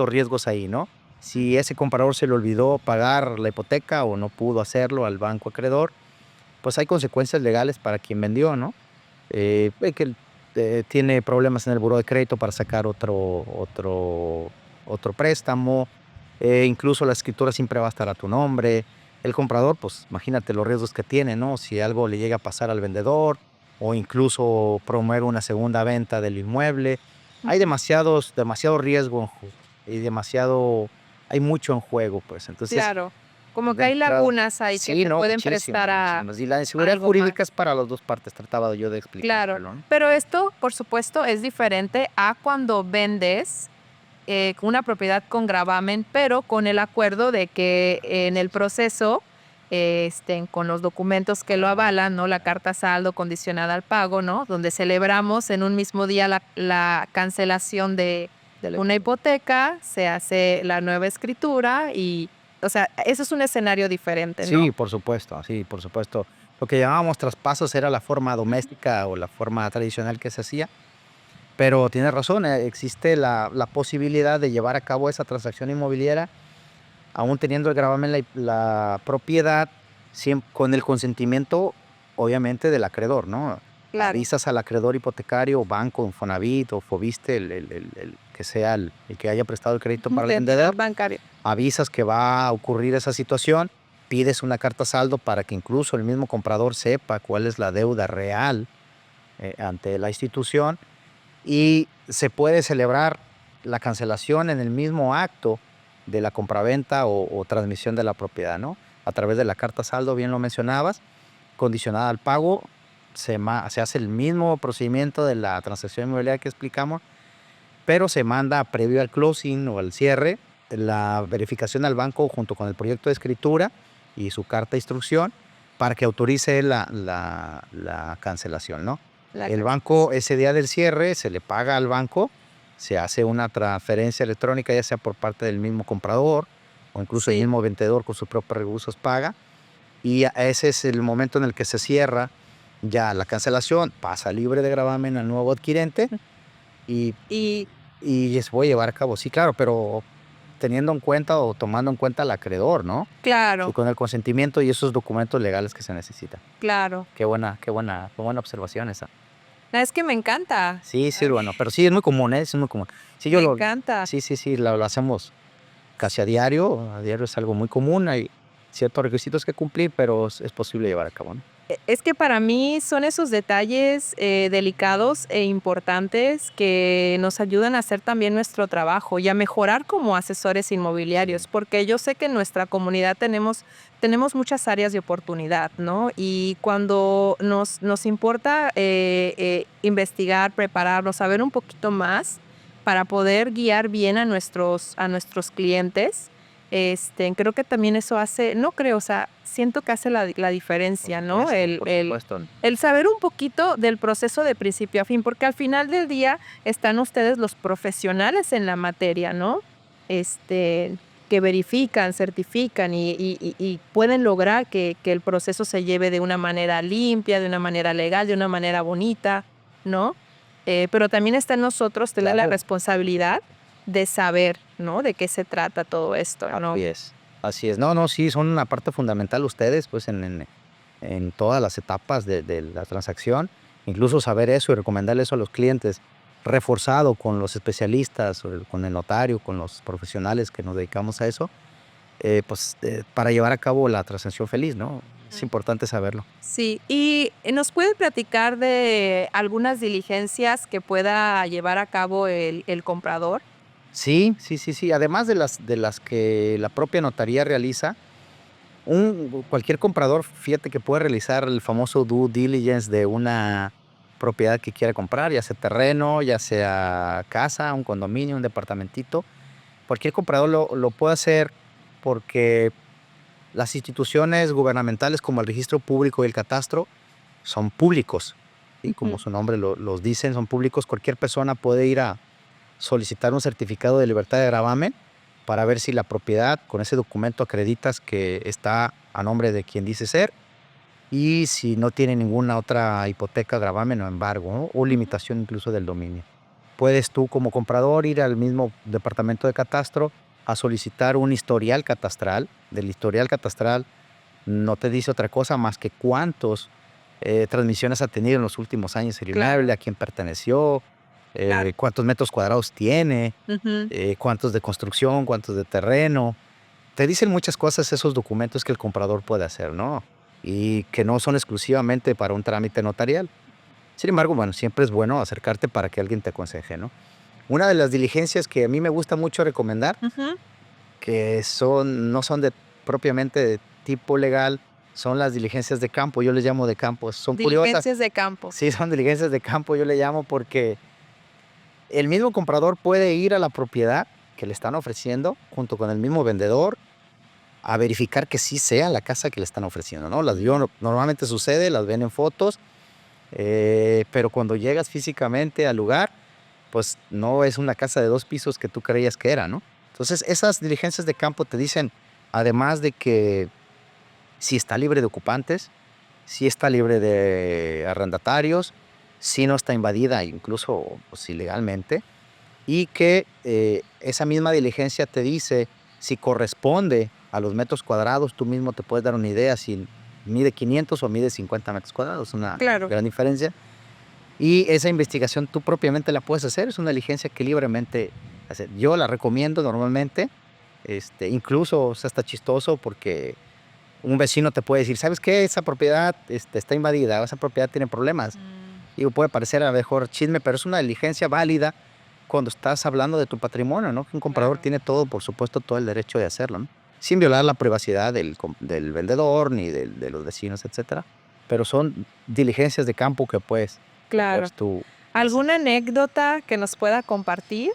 riesgos ahí, ¿no? Si ese comprador se le olvidó pagar la hipoteca o no pudo hacerlo al banco acreedor, pues hay consecuencias legales para quien vendió, ¿no? Que tiene problemas en el buró de crédito para sacar otro préstamo, incluso la escritura siempre va a estar a tu nombre. El comprador, pues imagínate los riesgos que tiene, ¿no? Si algo le llega a pasar al vendedor o incluso promover una segunda venta del inmueble. Hay demasiado riesgo y hay mucho en juego, pues. Entonces, Claro. Como que de hay entrada, lagunas ahí que sí, te no, pueden muchísimo, prestar a muchísimas. Y la inseguridad algo más. jurídica es para las dos partes, trataba yo de Claro. explicártelo, ¿no? Pero esto, por supuesto, es diferente a cuando vendes una propiedad con gravamen, pero con el acuerdo de que en el proceso, con los documentos que lo avalan, ¿no? La carta saldo condicionada al pago, ¿no? Donde celebramos en un mismo día la cancelación de una hipoteca, se hace la nueva escritura y, o sea, eso es un escenario diferente, ¿no? Sí, por supuesto, sí, por supuesto. Lo que llamábamos traspasos era la forma doméstica o la forma tradicional que se hacía, pero tienes razón, existe la posibilidad de llevar a cabo esa transacción inmobiliaria, aún teniendo el gravamen la propiedad, con el consentimiento, obviamente, del acreedor, ¿no? Claro. Avisas al acreedor hipotecario, banco, Infonavit o Fobiste, el que sea el que haya prestado el crédito para el vendedor. Bancario. Avisas que va a ocurrir esa situación, pides una carta saldo para que incluso el mismo comprador sepa cuál es la deuda real ante la institución y se puede celebrar la cancelación en el mismo acto de la compraventa o transmisión de la propiedad, ¿no? A través de la carta saldo, bien lo mencionabas, condicionada al pago, se hace el mismo procedimiento de la transacción inmobiliaria que explicamos, pero se manda previo al closing o al cierre la verificación al banco junto con el proyecto de escritura y su carta de instrucción para que autorice la cancelación, ¿no? El banco, ese día del cierre, se le paga al banco, se hace una transferencia electrónica, ya sea por parte del mismo comprador o incluso el mismo vendedor con sus propios recursos paga, y ese es el momento en el que se cierra ya la cancelación, pasa libre de gravamen al nuevo adquirente y se puede llevar a cabo. Sí, claro, pero teniendo en cuenta o tomando en cuenta al acreedor, ¿no? Claro. Y con el consentimiento y esos documentos legales que se necesitan. Claro. Qué buena observación esa. Es que me encanta. Sí, bueno, pero sí es muy común, es muy común. Sí, Me encanta. Sí, lo hacemos casi a diario es algo muy común, hay ciertos requisitos que cumplir, pero es posible llevar a cabo, ¿no? Es que para mí son esos detalles delicados e importantes que nos ayudan a hacer también nuestro trabajo y a mejorar como asesores inmobiliarios, porque yo sé que en nuestra comunidad tenemos muchas áreas de oportunidad, ¿no? Y cuando nos importa investigar, prepararnos, saber un poquito más para poder guiar bien a nuestros clientes, Creo que también eso hace, no creo, o sea, siento que hace la diferencia, ¿no? Por supuesto. El saber un poquito del proceso de principio a fin, porque al final del día están ustedes los profesionales en la materia, ¿no? Que verifican, certifican y pueden lograr que el proceso se lleve de una manera limpia, de una manera legal, de una manera bonita, ¿no? Pero también está en nosotros tener la Claro. responsabilidad de saber, ¿no? De qué se trata todo esto, ¿no? Así es. Así es. No, sí, son una parte fundamental ustedes, pues, en todas las etapas de la transacción. Incluso saber eso y recomendarle eso a los clientes, reforzado con los especialistas, o con el notario, con los profesionales que nos dedicamos a eso, para llevar a cabo la transacción feliz, ¿no? Es importante saberlo. Sí, y ¿nos puede platicar de algunas diligencias que pueda llevar a cabo el comprador? Sí, sí, sí, sí. Además de las que la propia notaría realiza, cualquier comprador, fíjate que puede realizar el famoso due diligence de una propiedad que quiere comprar, ya sea terreno, ya sea casa, un condominio, un departamentito. Cualquier comprador lo puede hacer porque las instituciones gubernamentales como el registro público y el catastro son públicos. Y como Ujú. su nombre los dicen, son públicos. Cualquier persona puede ir a solicitar un certificado de libertad de gravamen para ver si la propiedad, con ese documento acreditas que está a nombre de quien dice ser y si no tiene ninguna otra hipoteca, gravamen o embargo, ¿no? O Ujú. limitación incluso del dominio. Puedes tú como comprador ir al mismo departamento de catastro a solicitar un historial catastral. Del historial catastral no te dice otra cosa más que cuántos transmisiones ha tenido en los últimos años el inmueble, Claro, a quién perteneció, claro. cuántos metros cuadrados tiene, Ujú. cuántos de construcción, cuántos de terreno. Te dicen muchas cosas esos documentos que el comprador puede hacer, ¿no? Y que no son exclusivamente para un trámite notarial. Sin embargo, bueno, siempre es bueno acercarte para que alguien te aconseje, ¿no? Una de las diligencias que a mí me gusta mucho recomendar, Ujú. que no son propiamente de tipo legal, son las diligencias de campo. Yo les llamo de campo. Son curiosas. Diligencias de campo. Sí, son diligencias de campo, yo le llamo porque el mismo comprador puede ir a la propiedad que le están ofreciendo junto con el mismo vendedor a verificar que sí sea la casa que le están ofreciendo, ¿no? Normalmente sucede, las ven en fotos, pero cuando llegas físicamente al lugar, pues no es una casa de 2 pisos que tú creías que era, ¿no? Entonces, esas diligencias de campo te dicen, además de que si está libre de ocupantes, si está libre de arrendatarios, si no está invadida incluso, pues, ilegalmente, y que esa misma diligencia te dice si corresponde a los metros cuadrados. Tú mismo te puedes dar una idea si mide 500 o mide 50 metros cuadrados, una Claro. gran diferencia. Y esa investigación tú propiamente la puedes hacer, es una diligencia que libremente hacer. Yo la recomiendo normalmente, incluso, o sea, está chistoso porque un vecino te puede decir, ¿sabes qué? Esa propiedad está invadida, esa propiedad tiene problemas. Mm. Digo, puede parecer a lo mejor chisme, pero es una diligencia válida cuando estás hablando de tu patrimonio, ¿no? Que un comprador Claro. tiene todo, por supuesto, todo el derecho de hacerlo, ¿no? Sin violar la privacidad del vendedor ni de los vecinos, etcétera. Pero son diligencias de campo que puedes Claro. tú hacer. ¿Alguna anécdota que nos pueda compartir?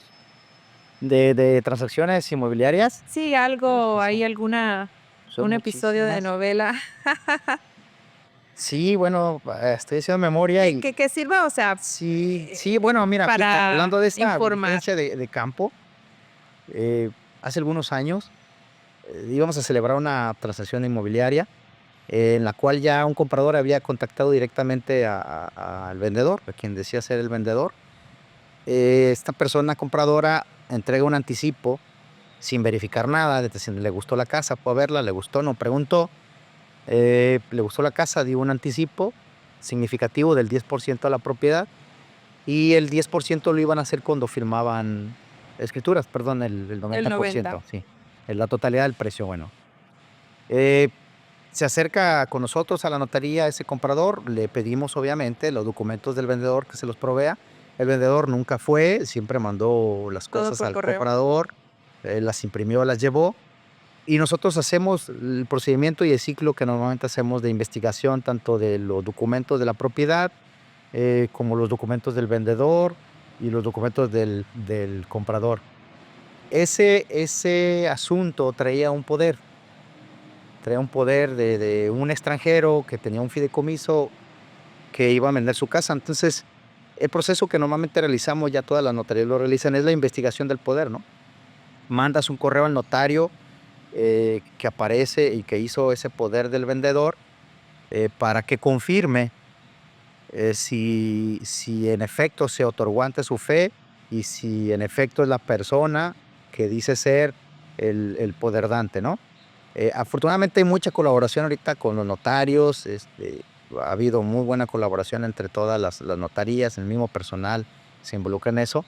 De transacciones inmobiliarias, Sí, algo, pues hay alguna son un episodio de muchísimas. novela Sí, bueno, estoy haciendo memoria y que sirva, o sea, sí, sí, bueno, mira, para hablando de esa informar. diligencia de campo, hace algunos años íbamos a celebrar una transacción inmobiliaria en la cual ya un comprador había contactado directamente al vendedor, a quien decía ser el vendedor. Esta persona compradora entrega un anticipo sin verificar nada, de si le gustó la casa, fue a verla, le gustó, no preguntó, le gustó la casa, dio un anticipo significativo del 10% a la propiedad y el 10% lo iban a hacer cuando firmaban escrituras, perdón, el El 90. 90%, sí, la totalidad del precio, bueno. Eh, Se acerca con nosotros a la notaría ese comprador, le pedimos obviamente los documentos del vendedor que se los provea. El vendedor nunca fue, siempre mandó las Todo cosas por al correo. comprador, las imprimió, las llevó y nosotros hacemos el procedimiento y el ciclo que normalmente hacemos de investigación, tanto de los documentos de la propiedad, como los documentos del vendedor y los documentos del comprador. ese asunto traía un poder de un extranjero que tenía un fideicomiso que iba a vender su casa. Entonces, el proceso que normalmente realizamos, ya todas las notarías lo realizan, es la investigación del poder, ¿no? Mandas un correo al notario que aparece y que hizo ese poder del vendedor para que confirme si en efecto se otorgó ante su fe y si en efecto es la persona que dice ser el poder dante, ¿no? Afortunadamente hay mucha colaboración ahorita con los notarios, ha habido muy buena colaboración entre todas las notarías, el mismo personal se involucra en eso.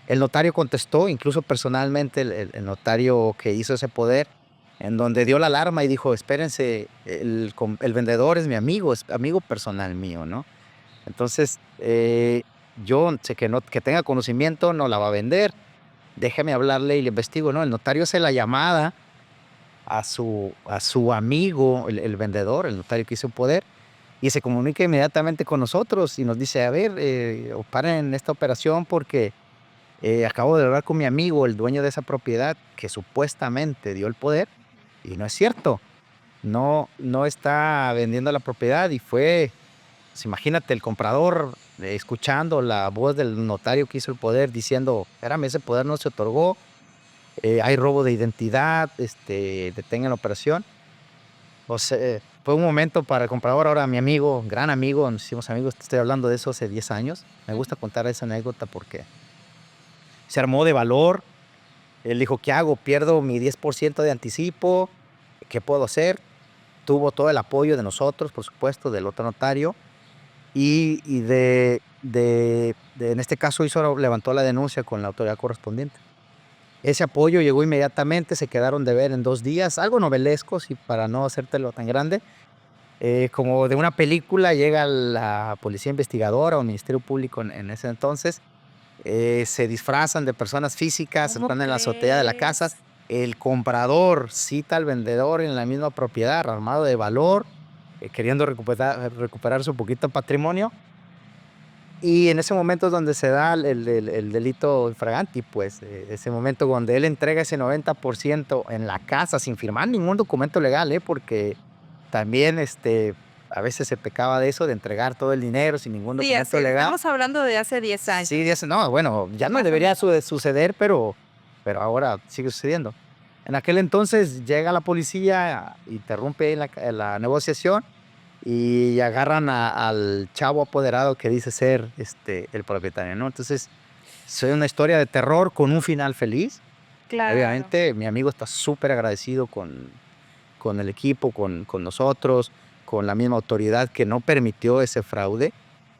El notario contestó, incluso personalmente, el notario que hizo ese poder, en donde dio la alarma y dijo, espérense, el vendedor es mi amigo, es amigo personal mío, ¿no? Entonces, yo sé que, no, que tenga conocimiento, no la va a vender, déjeme hablarle y le investigo, ¿no? El notario hace la llamada a su amigo, el vendedor, el notario que hizo poder, y se comunica inmediatamente con nosotros y nos dice, a ver, paren esta operación porque acabo de hablar con mi amigo, el dueño de esa propiedad, que supuestamente dio el poder, y no es cierto. No está vendiendo la propiedad y fue, pues imagínate, el comprador escuchando la voz del notario que hizo el poder diciendo, espérame, ese poder no se otorgó, hay robo de identidad, detengan la operación. O sea, fue un momento para el comprador. Ahora mi amigo, gran amigo, nos hicimos amigos, te estoy hablando de eso hace 10 años. Me gusta contar esa anécdota porque se armó de valor. Él dijo, ¿qué hago? Pierdo mi 10% de anticipo, ¿qué puedo hacer? Tuvo todo el apoyo de nosotros, por supuesto, del otro notario, y en este caso levantó la denuncia con la autoridad correspondiente. Ese apoyo llegó inmediatamente, se quedaron de ver en 2 días, algo novelesco, sí, para no hacértelo tan grande. Como de una película, llega la policía investigadora o el Ministerio Público en ese entonces, se disfrazan de personas físicas, ¿Cómo están en la azotea de la casa. crees? El comprador cita al vendedor en la misma propiedad, armado de valor, queriendo recuperar su poquito patrimonio. Y en ese momento es donde se da el delito infraganti, pues, ese momento donde él entrega ese 90% en la casa sin firmar ningún documento legal, porque también a veces se pecaba de eso, de entregar todo el dinero sin ningún Sí, documento legal. estamos hablando de hace 10 años. Sí, no, bueno, ya no Más o debería menos. suceder, pero ahora sigue sucediendo. En aquel entonces llega la policía, interrumpe la negociación y agarran al chavo apoderado que dice ser el propietario, ¿no? Entonces, es una historia de terror con un final feliz. Claro. Obviamente, mi amigo está súper agradecido con el equipo, con nosotros, con la misma autoridad que no permitió ese fraude,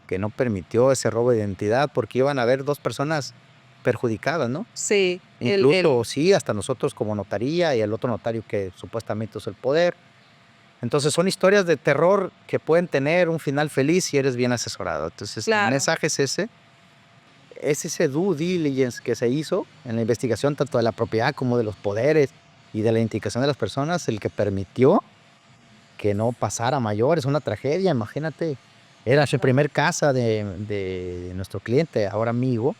que no permitió ese robo de identidad, porque iban a haber 2 personas perjudicadas, ¿no? Sí, Incluso, sí, hasta nosotros como notaría y el otro notario que supuestamente usó el poder. Entonces, son historias de terror que pueden tener un final feliz si eres bien asesorado. Entonces, el claro. mensaje es ese due diligence que se hizo en la investigación tanto de la propiedad como de los poderes y de la identificación de las personas, el que permitió que no pasara a mayores, una tragedia, imagínate. Era su primer casa de nuestro cliente, ahora amigo.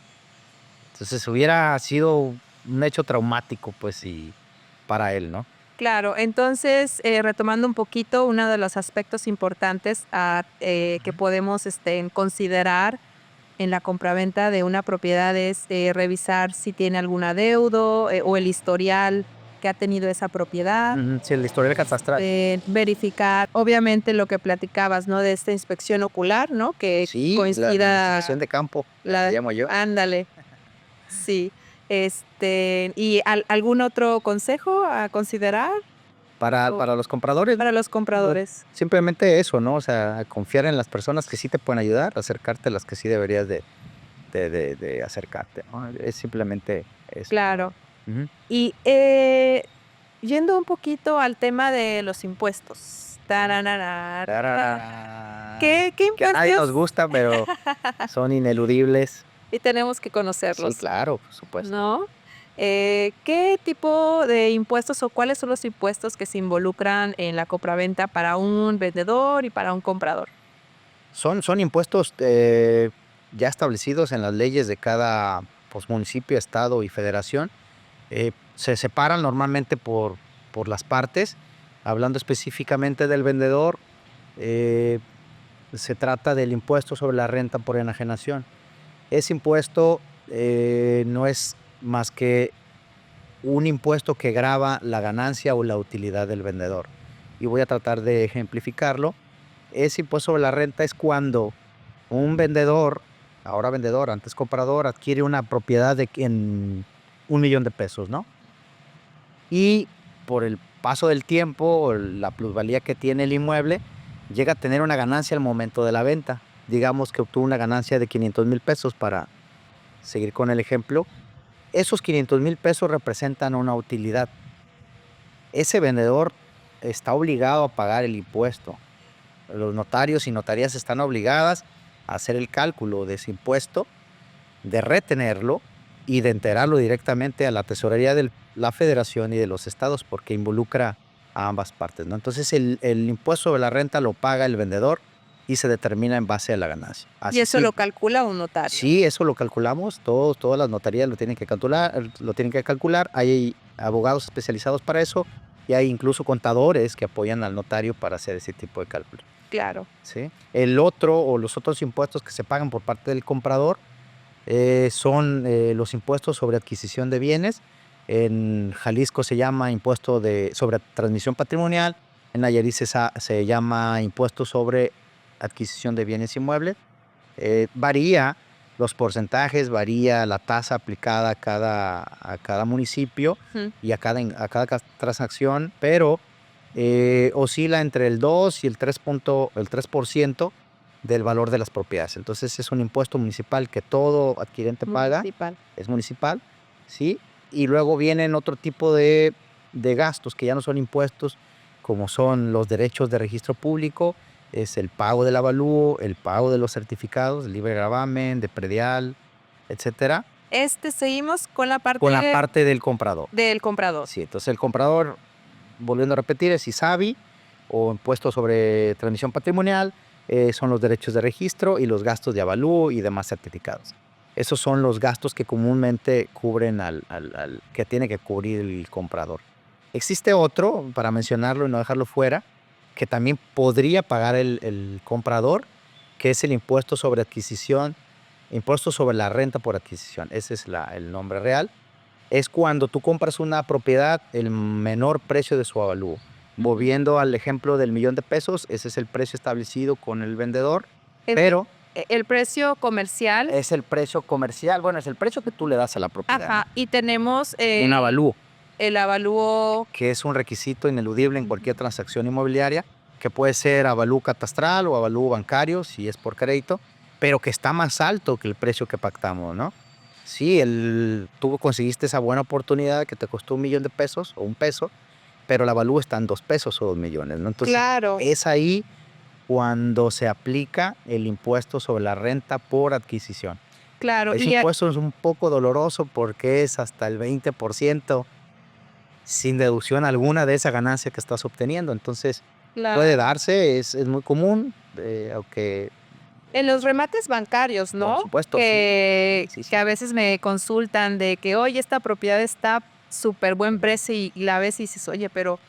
Entonces, hubiera sido un hecho traumático, pues, y para él, ¿no? Claro, entonces, retomando un poquito, uno de los aspectos importantes que Ujú. podemos considerar en la compraventa de una propiedad es revisar si tiene algún adeudo o el historial que ha tenido esa propiedad. Ujú, sí, el historial catastral. Verificar, obviamente, lo que platicabas, ¿no? De esta inspección ocular, ¿no? Que Sí, la coincida inspección de campo, le la llamo yo. ándale, sí. ¿Y algún otro consejo a considerar o Para los compradores, para los pues, compradores? simplemente eso, ¿no? O sea, confiar en las personas que sí te pueden ayudar, acercarte a las que sí deberías de acercarte, ¿no? Es simplemente eso. Claro. Ujú. Y, yendo un poquito al tema de los impuestos. Tararara. Tararán. ¿Qué Que a nadie nos impuestos? gusta, pero son ineludibles. Y tenemos que Sí, conocerlos, claro, por supuesto. ¿no? ¿Qué tipo de impuestos o cuáles son los impuestos que se involucran en la compraventa para un vendedor y para un comprador? Son impuestos, ya establecidos en las leyes de cada, pues, municipio, estado y federación. Se separan normalmente por las partes. Hablando específicamente del vendedor, se trata del impuesto sobre la renta por enajenación. Ese impuesto no es más que un impuesto que grava la ganancia o la utilidad del vendedor. Y voy a tratar de ejemplificarlo. Ese impuesto sobre la renta es cuando un vendedor, ahora vendedor, antes comprador, adquiere una propiedad en $1,000,000, ¿no? Y por el paso del tiempo, la plusvalía que tiene el inmueble, llega a tener una ganancia al momento de la venta. Digamos que obtuvo una ganancia de $500,000 para seguir con el ejemplo. Esos $500,000 representan una utilidad. Ese vendedor está obligado a pagar el impuesto. Los notarios y notarías están obligadas a hacer el cálculo de ese impuesto, de retenerlo y de enterarlo directamente a la tesorería de la federación y de los estados, porque involucra a ambas partes, ¿no? Entonces el impuesto sobre la renta lo paga el vendedor y se determina en base a la ganancia. Y eso lo calcula un notario. Sí, eso lo calculamos, todas las notarías lo tienen que calcular, hay abogados especializados para eso y hay incluso contadores que apoyan al notario para hacer ese tipo de cálculo. Claro. ¿Sí? Los otros impuestos que se pagan por parte del comprador son los impuestos sobre adquisición de bienes. En Jalisco se llama impuesto sobre transmisión patrimonial, en Nayarit se llama impuesto sobre adquisición de bienes inmuebles. Varía los porcentajes, varía la tasa aplicada a cada municipio y a cada transacción, pero oscila entre el 2 y el 3% del valor de las propiedades. Entonces es un impuesto municipal que todo adquirente paga. Es municipal, ¿sí? Y luego vienen otro tipo de gastos que ya no son impuestos, como son los derechos de registro público, es el pago del avalúo, el pago de los certificados, el libre gravamen, de predial, etcétera. Seguimos con la parte... Con la parte del comprador. Del comprador. Sí, entonces el comprador, volviendo a repetir, es ISABI o impuesto sobre transmisión patrimonial, son los derechos de registro y los gastos de avalúo y demás certificados. Esos son los gastos que comúnmente cubren que tiene que cubrir el comprador. Existe otro, para mencionarlo y no dejarlo fuera, que también podría pagar el comprador, que es el impuesto sobre adquisición, impuesto sobre la renta por adquisición. Ese es el nombre real. Es cuando tú compras una propiedad, el menor precio de su avalúo. Volviendo al ejemplo del $1,000,000, ese es el precio establecido con el vendedor, pero... El precio comercial. Es el precio comercial, bueno, es el precio que tú le das a la propiedad. Ajá, y tenemos... un avalúo. El avalúo... Que es un requisito ineludible en cualquier transacción inmobiliaria, que puede ser avalúo catastral o avalúo bancario, si es por crédito, pero que está más alto que el precio que pactamos, ¿no? Sí, tú conseguiste esa buena oportunidad que te costó $1,000,000 o $1, pero el avalúo está en $2 o $2,000,000, ¿no? Entonces, claro. Es ahí cuando se aplica el impuesto sobre la renta por adquisición. Claro. Ese impuesto es un poco doloroso porque es hasta el 20% sin deducción alguna de esa ganancia que estás obteniendo. Entonces, puede darse, es muy común, aunque... En los remates bancarios, ¿no? Por supuesto. Que a veces me consultan de que, oye, esta propiedad está súper buen precio y la ves y dices, oye, pero...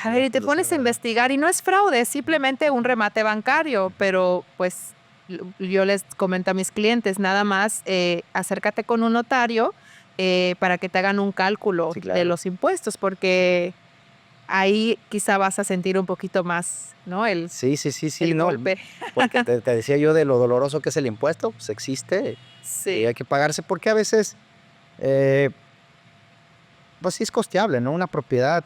a ver, y te pones a investigar y no es fraude, es simplemente un remate bancario, pero pues yo les comento a mis clientes, nada más acércate con un notario para que te hagan un cálculo de los impuestos, porque ahí quizá vas a sentir un poquito más, ¿no? El golpe. Porque te decía yo de lo doloroso que es el impuesto, pues existe y hay que pagarse porque a veces, pues sí es costeable, ¿no? Una propiedad,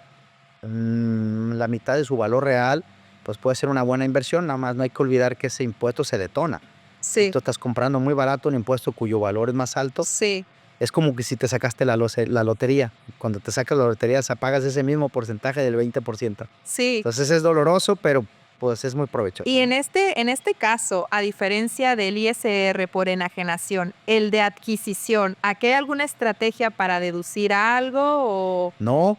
la mitad de su valor real, pues puede ser una buena inversión, nada más no hay que olvidar que ese impuesto se detona. Sí. Tú estás comprando muy barato un impuesto cuyo valor es más alto. Sí. Es como que si te sacaste la lotería. Cuando te sacas la lotería, pagas ese mismo porcentaje del 20%. Sí. Entonces es doloroso, pero pues es muy provechoso. Y en este caso, a diferencia del ISR por enajenación, el de adquisición, ¿aquí hay alguna estrategia para deducir algo o...? No,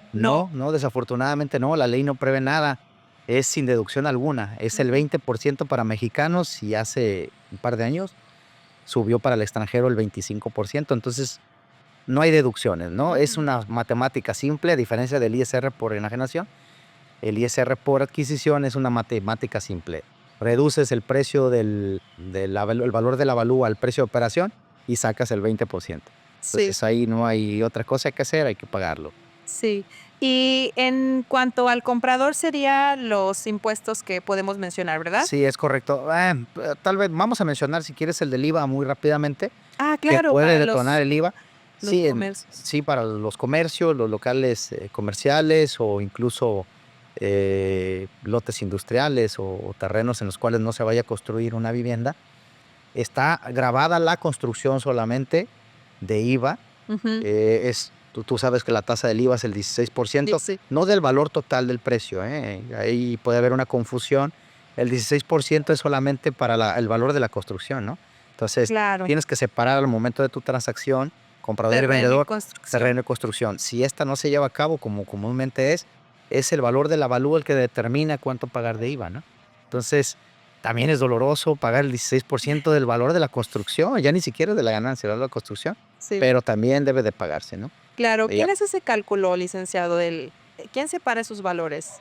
desafortunadamente no. La ley no prevé nada. Es sin deducción alguna. Es el 20% para mexicanos y hace un par de años subió para el extranjero el 25%. Entonces, no hay deducciones, ¿no? Es Ujú. una matemática simple, a diferencia del ISR por enajenación. El ISR por adquisición es una matemática simple. Reduces el precio el valor de la avalúa al precio de operación y sacas el 20%. Sí, Entonces ahí no hay otra cosa que hacer, hay que pagarlo. sí. Y en cuanto al comprador, serían los impuestos que podemos mencionar, ¿verdad? Sí, es correcto. Tal vez vamos a mencionar, si quieres, el del IVA muy rápidamente, Ah, que claro, puede para detonar el IVA. los Sí, comercios. sí, para los comercios, los locales comerciales o incluso lotes industriales o terrenos en los cuales no se vaya a construir una vivienda, está grabada la construcción solamente de IVA. Ujú. Tú sabes que la tasa del IVA es el 16%, Sí, no del valor total del precio. Ahí puede haber una confusión. El 16% es solamente para el valor de la construcción, ¿no? Entonces, claro. tienes que separar al momento de tu transacción, comprador y Terreno y vendedor, construcción. terreno y construcción. Si esta no se lleva a cabo como comúnmente es el valor del avalúo el que determina cuánto pagar de IVA, ¿no? Entonces, también es doloroso pagar el 16% del valor de la construcción, ya ni siquiera de la ganancia, de la construcción, Sí, pero también debe de pagarse, ¿no? claro. Y ¿Quién hace ese cálculo, licenciado, del quién separa esos valores?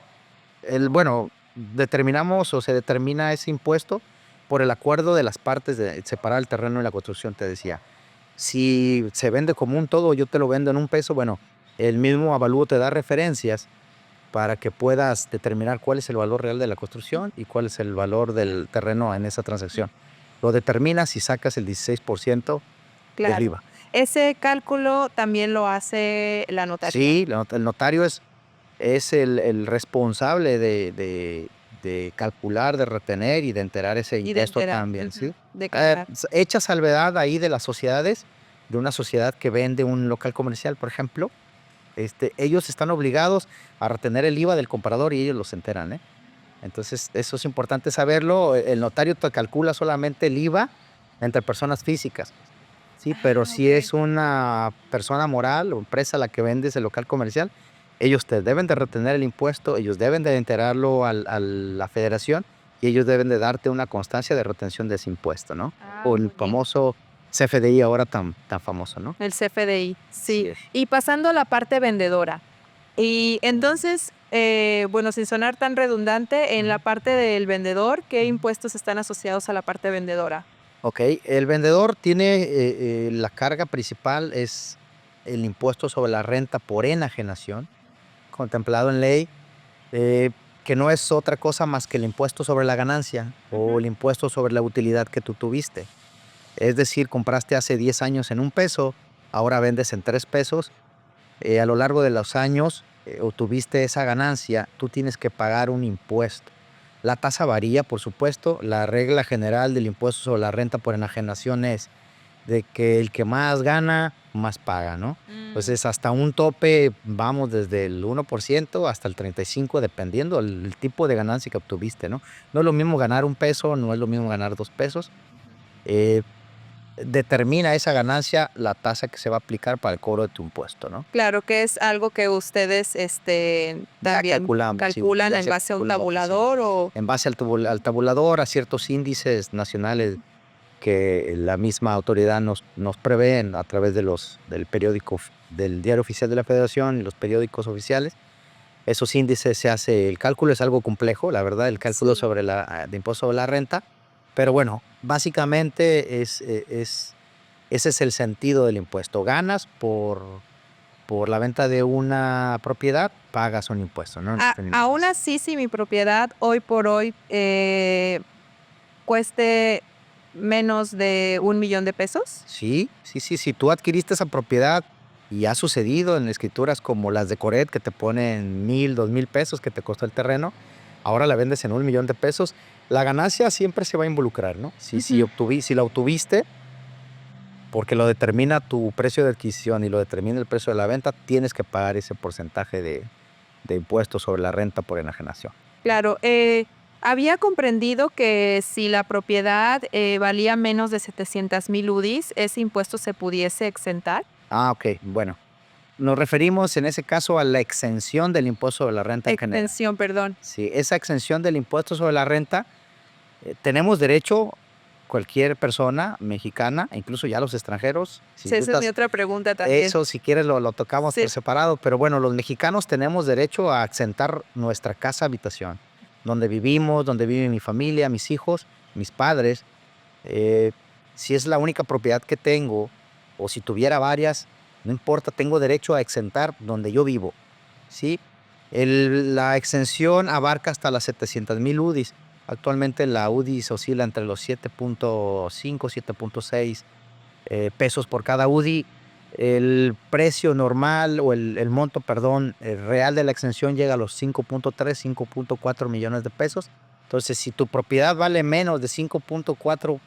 bueno, determinamos o se determina ese impuesto por el acuerdo de las partes de separar el terreno y la construcción, te decía. Si se vende como un todo, yo te lo vendo en un peso, bueno, el mismo avalúo te da referencias para que puedas determinar cuál es el valor real de la construcción y cuál es el valor del terreno en esa transacción. Lo determinas y sacas el 16% del Claro. IVA. ¿Ese cálculo también lo hace la notaría? Sí, el notario es el responsable de calcular, de retener y de enterar ese Y de impuesto enterar, también, ujú, ¿sí? declarar. Hecha salvedad ahí de las sociedades, de una sociedad que vende un local comercial, por ejemplo, ellos están obligados a retener el IVA del comprador y ellos los enteran, ¿eh? Entonces, eso es importante saberlo. El notario te calcula solamente el IVA entre personas físicas, sí, pero Ah, si okey. es una persona moral o empresa la que vende ese local comercial, ellos te deben de retener el impuesto, ellos deben de enterarlo a la federación y ellos deben de darte una constancia de retención de ese impuesto, ¿no? Ah, O el muy bien. famoso CFDI ahora tan famoso, ¿no? El CFDI, Así sí. es. Y pasando a la parte vendedora. Y entonces, bueno, sin sonar tan redundante, en la Ujú. parte del vendedor, ¿qué Ujú. impuestos están asociados a la parte vendedora? Ok, el vendedor tiene la carga principal es el impuesto sobre la renta por enajenación, contemplado en ley, eh, que no es otra cosa más que el impuesto sobre la ganancia o Ujú. el impuesto sobre la utilidad que tú tuviste. Es decir, compraste hace 10 años en un peso, ahora vendes en 3 pesos. A lo largo de los años obtuviste esa ganancia, tú tienes que pagar un impuesto. La tasa varía, por supuesto. La regla general del impuesto sobre la renta por enajenación es de que el que más gana, más paga, ¿no? Mm, Entonces, hasta un tope, vamos desde el 1% hasta el 35%, dependiendo el tipo de ganancia que obtuviste, ¿no? No es lo mismo ganar un peso, no es lo mismo ganar 2 pesos. ujú. Eh, Determina esa ganancia la tasa que se va a aplicar para el cobro de tu impuesto, ¿no? Claro, que es algo que ustedes, Ya también calculamos, sí, calculan ya en se base a un calculó, sí. tabulador o En base al tabulador, a ciertos índices nacionales que la misma autoridad nos proveen a través del periódico, del Diario Oficial de la Federación y los periódicos oficiales. Esos índices se hace, el cálculo es algo complejo, la verdad, el cálculo sí. sobre de impuesto sobre la renta, pero bueno, básicamente ese es el sentido del impuesto. Ganas por la venta de una propiedad, pagas un impuesto, ¿no? Aún así, si mi propiedad hoy por hoy, cueste menos de $1,000,000 de pesos. Sí, sí, sí, si tú adquiriste esa propiedad y ha sucedido en escrituras como las de Coret que te ponen 1,000, 2,000 pesos que te costó el terreno, ahora la vendes en 1,000,000 de pesos, la ganancia siempre se va a involucrar, ¿no? Ujú. Si la obtuviste, porque lo determina tu precio de adquisición y lo determina el precio de la venta, tienes que pagar ese porcentaje de impuestos sobre la renta por enajenación. Claro, había comprendido que si la propiedad, valía menos de 700,000 UDIs, ese impuesto se pudiese exentar. Ah, okey, bueno, nos referimos en ese caso a la exención del impuesto sobre la renta en general. Extensión, perdón. Sí, esa exención del impuesto sobre la renta, tenemos derecho cualquier persona mexicana, incluso ya los extranjeros, si Sí, esa es gustas, mi otra pregunta también. eso si quieres lo tocamos Sí. por separado, pero bueno, los mexicanos tenemos derecho a exentar nuestra casa habitación, donde vivimos, donde vive mi familia, mis hijos, mis padres. eh, si es la única propiedad que tengo, o si tuviera varias, no importa, tengo derecho a exentar donde yo vivo, ¿sí? La exención abarca hasta las 700,000 UDIs. Actualmente la UDIs oscila entre los 7.5, 7.6 pesos por cada UDI. El precio normal o el monto, perdón, real de la exención llega a los 5.3, 5.4 millones de pesos. Entonces, si tu propiedad vale menos de 5.4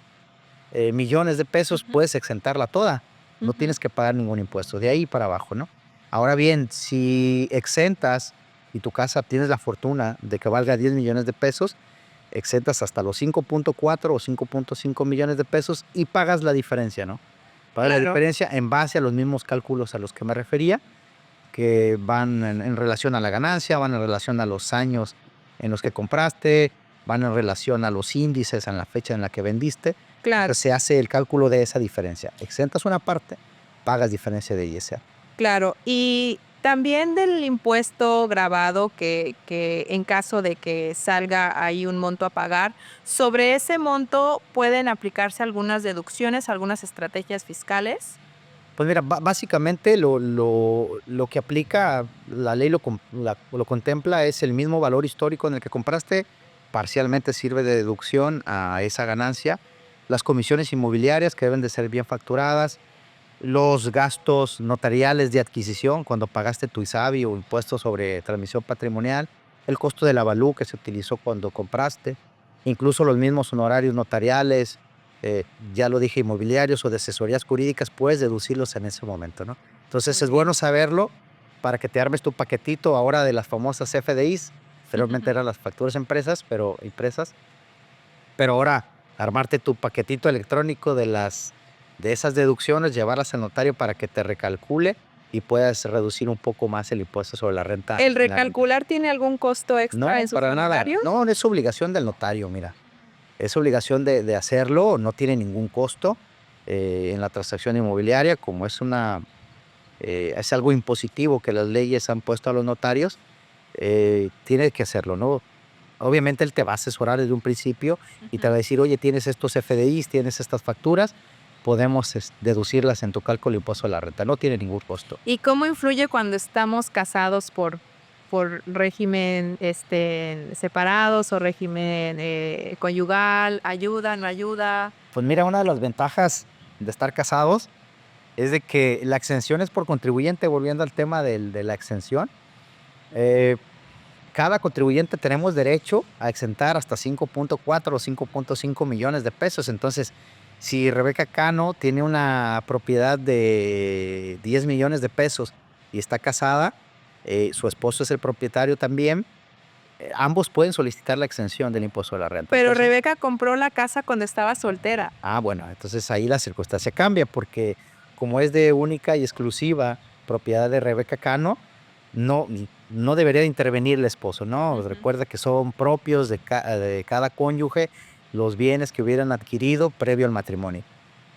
millones de pesos, Ujú. puedes exentarla toda. No Ujú. tienes que pagar ningún impuesto, de ahí para abajo, ¿no? Ahora bien, si exentas y tu casa tienes la fortuna de que valga 10 millones de pesos, exentas hasta los 5.4 o 5.5 millones de pesos y pagas la diferencia, ¿no? Pagas la Claro. diferencia en base a los mismos cálculos a los que me refería, que van en relación a la ganancia, van en relación a los años en los que compraste, van en relación a los índices en la fecha en la que vendiste. Claro, Entonces se hace el cálculo de esa diferencia. Exentas una parte, pagas diferencia de ISA. claro. Y también del impuesto grabado que en caso de que salga ahí un monto a pagar, sobre ese monto pueden aplicarse algunas deducciones, algunas estrategias fiscales. Pues mira, básicamente lo que aplica, la ley lo contempla, es el mismo valor histórico en el que compraste, parcialmente sirve de deducción a esa ganancia, las comisiones inmobiliarias que deben de ser bien facturadas, los gastos notariales de adquisición cuando pagaste tu ISABI o impuesto sobre transmisión patrimonial, el costo del avalúo que se utilizó cuando compraste, incluso los mismos honorarios notariales, ya lo dije, inmobiliarios o de asesorías jurídicas, puedes deducirlos en ese momento, ¿no? Entonces Muy es bien. bueno saberlo para que te armes tu paquetito ahora de las famosas FDIs. Anteriormente eran las facturas impresas, pero ahora armarte tu paquetito electrónico de esas deducciones, llevarlas al notario para que te recalcule y puedas reducir un poco más el impuesto sobre la renta. ¿El en la renta. recalcular tiene algún costo extra No, en sus para nada. honorarios? No, no es obligación del notario, mira. Es obligación de hacerlo, no tiene ningún costo en la transacción inmobiliaria, como es algo impositivo que las leyes han puesto a los notarios, tiene que hacerlo, ¿no? Obviamente él te va a asesorar desde un principio y te va a decir, oye, tienes estos FDIs, tienes estas facturas, podemos deducirlas en tu cálculo de impuesto a la renta, no tiene ningún costo. ¿Y cómo influye cuando estamos casados por régimen, separados o régimen, conyugal? ¿Ayuda, no ayuda? Pues mira, una de las ventajas de estar casados es de que la exención es por contribuyente, volviendo al tema de la exención. Eh, Cada contribuyente tenemos derecho a exentar hasta 5.4 o 5.5 millones de pesos. Entonces, si Rebeca Cano tiene una propiedad de 10 millones de pesos y está casada, su esposo es el propietario también, ambos pueden solicitar la exención del impuesto de la renta. Pero Entonces, Rebeca compró la casa cuando estaba soltera. bueno, entonces ahí la circunstancia cambia porque como es de única y exclusiva propiedad de Rebeca Cano, no, no debería de intervenir el esposo, ¿no? Ujú. Recuerda que son propios de cada cónyuge los bienes que hubieran adquirido previo al matrimonio.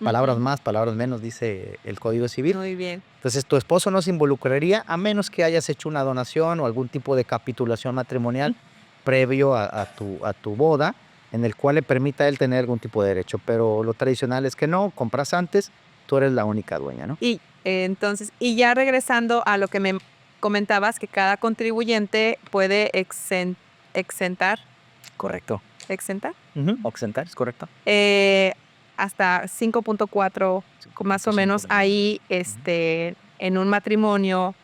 Palabras Ujú. más, palabras menos, dice el Código Civil. Muy bien. Entonces, tu esposo no se involucraría a menos que hayas hecho una donación o algún tipo de capitulación matrimonial previo a tu boda, en el cual le permita a él tener algún tipo de derecho. Pero lo tradicional es que no, compras antes, tú eres la única dueña, ¿no? Y entonces, y ya regresando a lo que me comentabas, que cada contribuyente puede exentar, Correcto. exentar, Exentar, es correcto. hasta 5.4, más o menos 5.5 ahí, en un matrimonio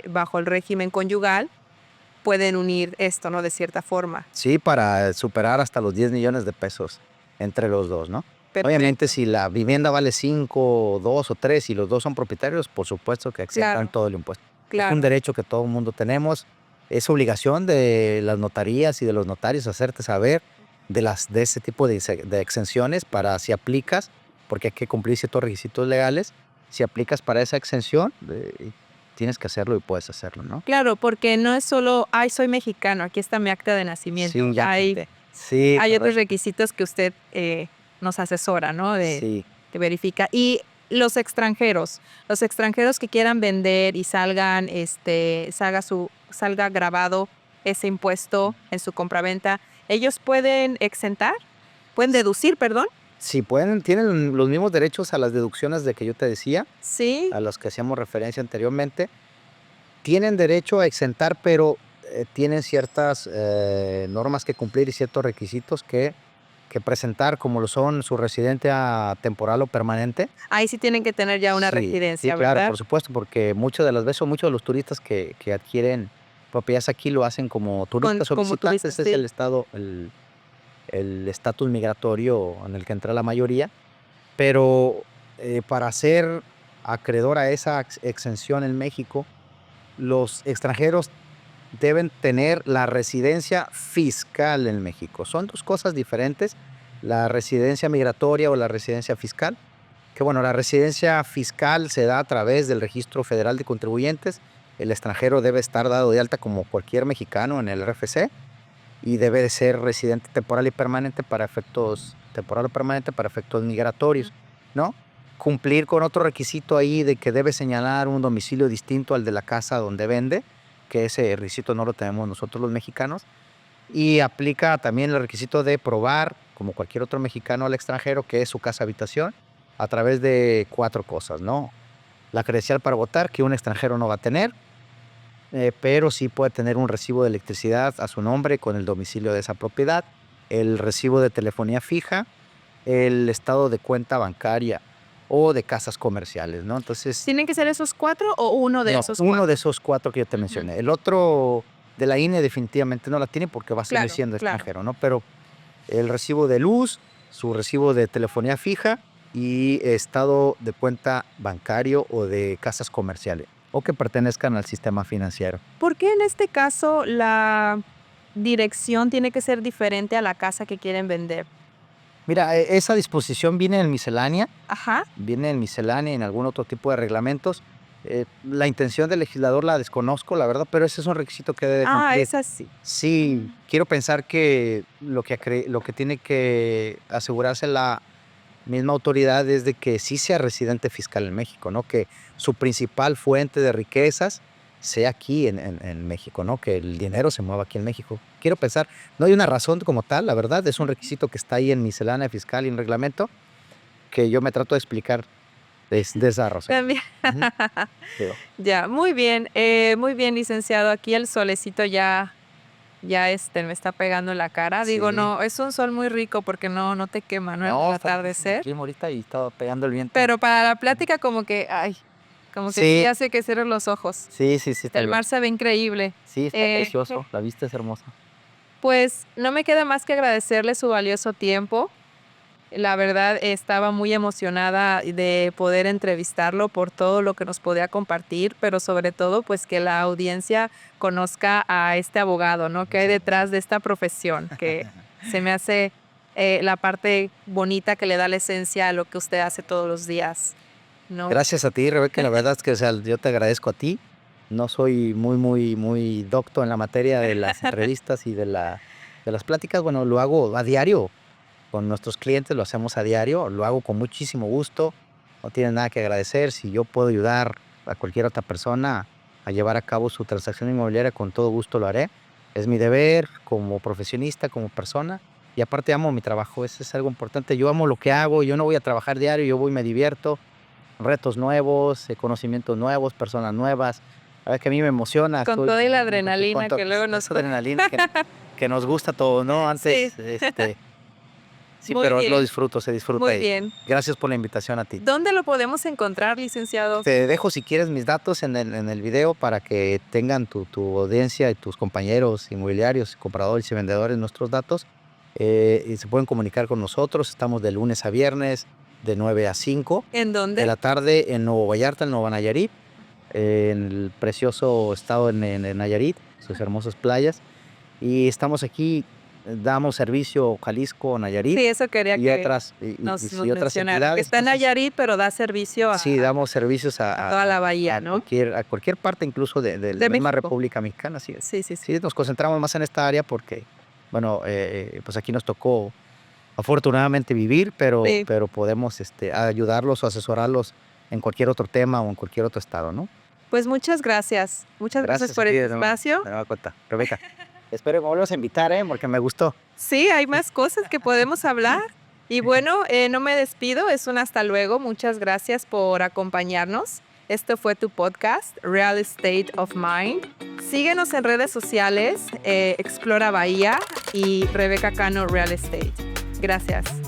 bajo el régimen conyugal, pueden unir esto, ¿no? De cierta forma. Sí, para superar hasta los 10 millones de pesos entre los dos, ¿no? Perfecto. Obviamente, si la vivienda vale 5, 2 o 3 y los dos son propietarios, por supuesto que exentan Claro. todo el impuesto. Es Claro. un derecho que todo el mundo tenemos. Es obligación de las notarías y de los notarios hacerte saber de ese tipo de exenciones para si aplicas, porque hay que cumplir ciertos requisitos legales. Si aplicas para esa exención, tienes que hacerlo y puedes hacerlo, ¿no? Claro, porque no es solo, ay, soy mexicano, aquí está mi acta de nacimiento. Sí, Hay sí, otros correcto. requisitos que usted nos asesora, ¿no? Sí. Te verifica. Y los extranjeros que quieran vender y salga grabado ese impuesto en su compraventa, ellos pueden deducir, perdón. Sí, tienen los mismos derechos a las deducciones de que yo te decía, Sí. a los que hacíamos referencia anteriormente. Tienen derecho a exentar, pero tienen ciertas normas que cumplir y ciertos requisitos que presentar, como lo son su residencia temporal o permanente. Ahí sí tienen que tener ya una Sí, residencia, claro, ¿verdad? por supuesto, porque muchas de las veces, o muchos de los turistas que adquieren propiedades aquí lo hacen como turistas Como turistas, solicitantes, es el sí. estado, el estatus migratorio en el que entra la mayoría, pero para ser acreedor a esa exención en México, los extranjeros deben tener la residencia fiscal en México. Son dos cosas diferentes, la residencia migratoria o la residencia fiscal. Que bueno, la residencia fiscal se da a través del Registro Federal de Contribuyentes. El extranjero debe estar dado de alta como cualquier mexicano en el RFC y debe de ser residente temporal o permanente para efectos migratorios, ¿no? Cumplir con otro requisito ahí de que debe señalar un domicilio distinto al de la casa donde vende, que ese requisito no lo tenemos nosotros los mexicanos, y aplica también el requisito de probar, como cualquier otro mexicano al extranjero, que es su casa habitación, a través de 4 cosas, ¿no? La credencial para votar, que un extranjero no va a tener, pero sí puede tener un recibo de electricidad a su nombre con el domicilio de esa propiedad, el recibo de telefonía fija, el estado de cuenta bancaria o de casas comerciales, ¿no? Entonces, ¿Tienen que ser esos 4 o uno de no, esos uno 4? de esos 4 que yo te mencioné. El otro de la INE definitivamente no la tiene porque va a seguir Claro, siendo claro. extranjero, ¿no? Pero el recibo de luz, su recibo de telefonía fija y estado de cuenta bancario o de casas comerciales o que pertenezcan al sistema financiero. ¿Por qué en este caso la dirección tiene que ser diferente a la casa que quieren vender? Mira, esa disposición viene en miscelánea, Ajá. en algún otro tipo de reglamentos. La intención del legislador la desconozco, la verdad, pero ese es un requisito que debe cumplir. Esa sí. Sí, quiero pensar que lo que tiene que asegurarse la misma autoridad es de que sí sea residente fiscal en México, ¿no? Que su principal fuente de riquezas sea aquí en México, ¿no? Que el dinero se mueva aquí en México. Quiero pensar, no hay una razón como tal, la verdad, es un requisito que está ahí en miscelánea fiscal y en reglamento que yo me trato de explicar de esa razón. También. Ujú. Digo, Ya, muy bien, licenciado. Aquí el solecito ya me está pegando en la cara. Digo, Sí. no, es un sol muy rico porque no te quema, ¿no? No, El está riquísimo el atardecer. clima ahorita y estaba pegando el viento. Pero para la plática como que, como que sí Sí, hace que cierres los ojos. sí, está El bien. mar se ve increíble. Sí, está precioso, la vista es hermosa. Pues no me queda más que agradecerle su valioso tiempo. La verdad, estaba muy emocionada de poder entrevistarlo por todo lo que nos podía compartir, pero sobre todo, pues que la audiencia conozca a este abogado, ¿no? Que hay detrás de esta profesión, que se me hace la parte bonita que le da la esencia a lo que usted hace todos los días, ¿no? Gracias a ti, Rebeca, la verdad es que, o sea, yo te agradezco a ti. No soy muy docto en la materia de las entrevistas y de las pláticas. Bueno, lo hago a diario con nuestros clientes, lo hacemos a diario, lo hago con muchísimo gusto. No tienes nada que agradecer. Si yo puedo ayudar a cualquier otra persona a llevar a cabo su transacción inmobiliaria, con todo gusto lo haré. Es mi deber como profesionista, como persona. Y aparte amo mi trabajo, eso es algo importante. Yo amo lo que hago, yo no voy a trabajar diario, yo voy y me divierto. Retos nuevos, conocimientos nuevos, personas nuevas. La verdad que a mí me emociona. Con Estoy toda y la muy adrenalina contento. que luego nos... Esa adrenalina que nos gusta a todos, ¿no? Sí, Antes, sí, muy pero lo bien, disfruto, se disfruta. muy Y bien. gracias por la invitación a ti. ¿Dónde lo podemos encontrar, licenciado? Te dejo, si quieres, mis datos en el video para que tengan tu audiencia y tus compañeros inmobiliarios, compradores y vendedores nuestros datos. Y se pueden comunicar con nosotros. Estamos de lunes a viernes, de 9 a 5 ¿En de dónde? la tarde en Nuevo Vallarta, en Nuevo Nayarit, en el precioso estado en Nayarit, sus hermosas playas. Y estamos aquí, damos servicio Jalisco, Nayarit Sí, eso quería y que otras nos otras mencionara. Que entidades. está en Entonces, Nayarit, pero da servicio sí, damos servicios a toda la bahía, ¿no? a cualquier parte, incluso de la De misma México. República Mexicana. Sí. Sí, nos concentramos más en esta área porque, bueno, pues aquí nos tocó afortunadamente vivir, pero, Sí. pero podemos ayudarlos o asesorarlos en cualquier otro tema o en cualquier otro estado, ¿no? Pues muchas gracias. Muchas gracias Gracias a por ti este espacio. de nueva cuenta, Rebeca. Espero que me vuelvas a invitar, porque me gustó. Sí, hay más cosas que podemos hablar. Y bueno, no me despido, es un hasta luego. Muchas gracias por acompañarnos. Esto fue tu podcast, Real Estate of Mind. Síguenos en redes sociales, Explora Bahía y Rebeca Cano Real Estate. Gracias.